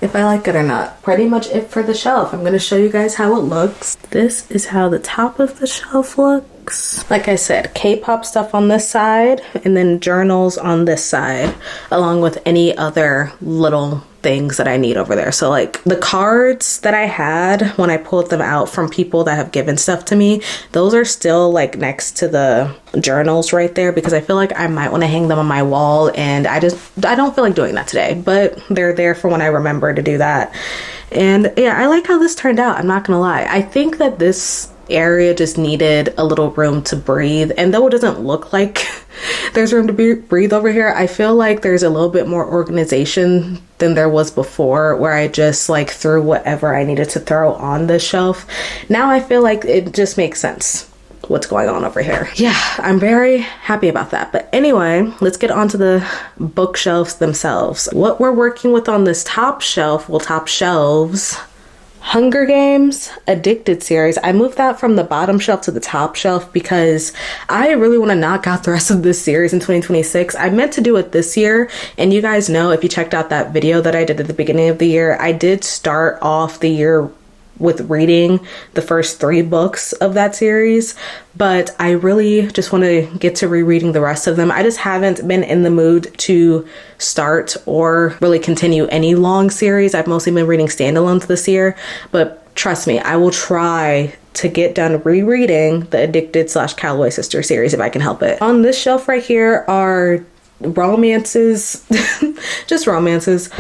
if I like it or not. Pretty much it for the shelf. I'm gonna show you guys how it looks. This is how the top of the shelf looks. Like I said, K-pop stuff on this side, and then journals on this side, along with any other little things that I need over there. So like the cards that I had when I pulled them out from people that have given stuff to me, those are still like next to the journals right there because I feel like I might want to hang them on my wall, and I don't feel like doing that today, but they're there for when I remember to do that. And yeah, I like how this turned out. I'm not gonna lie. I think that this area just needed a little room to breathe, and though it doesn't look like there's room to breathe over here, I feel like there's a little bit more organization than there was before, where I just like threw whatever I needed to throw on this shelf. Now I feel like it just makes sense what's going on over here. Yeah, I'm very happy about that. But anyway, let's get on to the bookshelves themselves. What we're working with on this top shelf, well, top shelves, Hunger Games Addicted series. I moved that from the bottom shelf to the top shelf because I really want to knock out the rest of this series in 2026. I meant to do it this year, and you guys know, if you checked out that video that I did at the beginning of the year, I did start off the year with reading the first 3 books of that series, but I really just want to get to rereading the rest of them. I just haven't been in the mood to start or really continue any long series. I've mostly been reading standalones this year, but trust me, I will try to get done rereading the Addicted / Cowboy Sister series if I can help it. On this shelf right here are romances, just romances.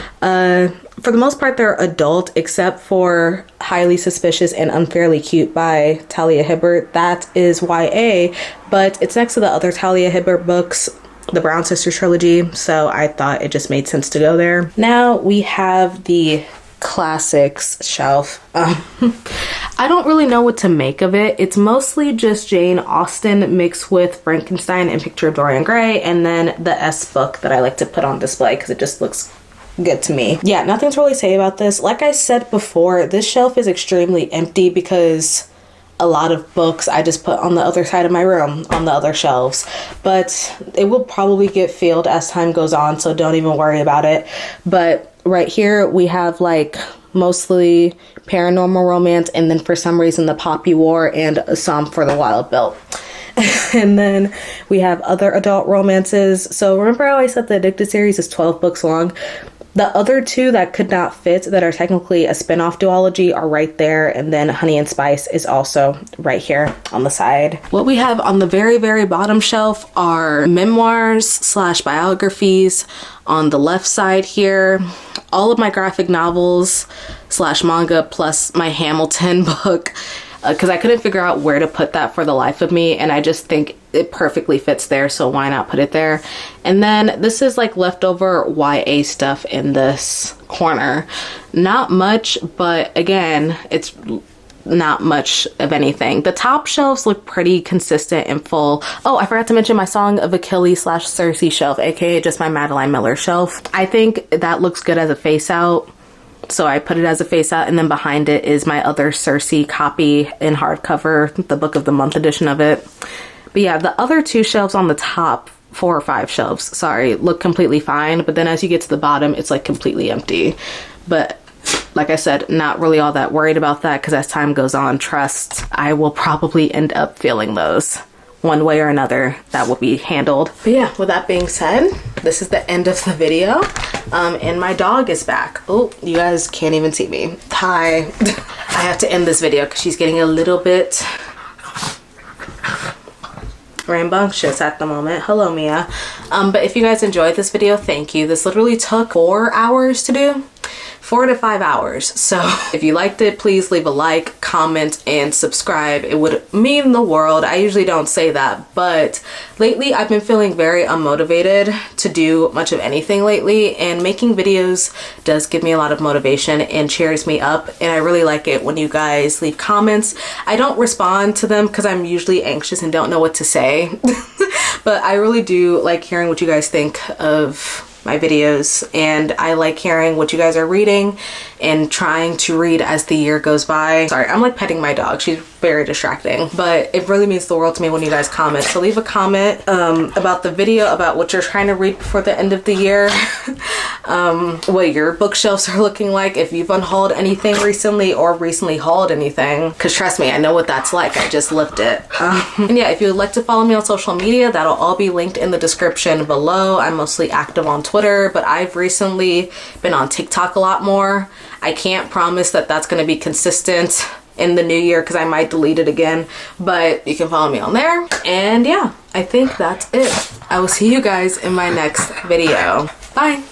For the most part, they're adult, except for Highly Suspicious and Unfairly Cute by Talia Hibbert. That is YA, but it's next to the other Talia Hibbert books, the Brown Sisters trilogy, so I thought it just made sense to go there. Now we have the classics shelf. I don't really know what to make of it. It's mostly just Jane Austen mixed with Frankenstein and Picture of Dorian Gray, and then the S book that I like to put on display because it just looks good to me. Yeah, nothing to really say about this. Like I said before, this shelf is extremely empty because a lot of books I just put on the other side of my room on the other shelves, but it will probably get filled as time goes on, so don't even worry about it. But right here we have like mostly paranormal romance, and then for some reason the Poppy War and A Psalm for the Wild Bill. And then we have other adult romances. So remember how I said the Addicted series is 12 books long? The other two that could not fit that are technically a spin-off duology are right there, and then Honey and Spice is also right here on the side. What we have on the very bottom shelf are memoirs slash biographies on the left side here, all of my graphic novels slash manga plus my Hamilton book, because I couldn't figure out where to put that for the life of me, and I just think it perfectly fits there, so why not put it there. And then this is like leftover YA stuff in this corner. Not much, but again, it's not much of anything. The top shelves look pretty consistent and full. Oh, I forgot to mention my Song of Achilles slash Circe shelf, aka just my Madeline Miller shelf. I think that looks good as a face out, so I put it as a face out, and then behind it is my other Circe copy in hardcover, the Book of the Month edition of it. But yeah, the other two shelves on the top, 4 or 5 shelves, sorry, look completely fine, but then as you get to the bottom, it's like completely empty. But like I said, not really all that worried about that, because as time goes on, trust, I will probably end up filling those one way or another. That will be handled. But yeah, with that being said, this is the end of the video. And my dog is back. Oh, you guys can't even see me. Hi. I have to end this video because she's getting a little bit rambunctious at the moment. Hello, Mia. But if you guys enjoyed this video, thank you. This literally took 4 hours to do. 4 to 5 hours. So if you liked it, please leave a like, comment, and subscribe. It would mean the world. I usually don't say that, but lately I've been feeling very unmotivated to do much of anything lately, and making videos does give me a lot of motivation and cheers me up, and I really like it when you guys leave comments. I don't respond to them because I'm usually anxious and don't know what to say, but I really do like hearing what you guys think of my videos, and I like hearing what you guys are reading and trying to read as the year goes by. Sorry, I'm like petting my dog. She's very distracting, but it really means the world to me when you guys comment. So leave a comment about the video, about what you're trying to read before the end of the year, what your bookshelves are looking like, if you've unhauled anything recently or recently hauled anything, because trust me, I know what that's like. I just lived it. And yeah, if you would like to follow me on social media, that'll all be linked in the description below. I'm mostly active on Twitter, but I've recently been on TikTok a lot more. I can't promise that that's going to be consistent in the new year because I might delete it again, but you can follow me on there. And yeah, I think that's it. I will see you guys in my next video. Bye.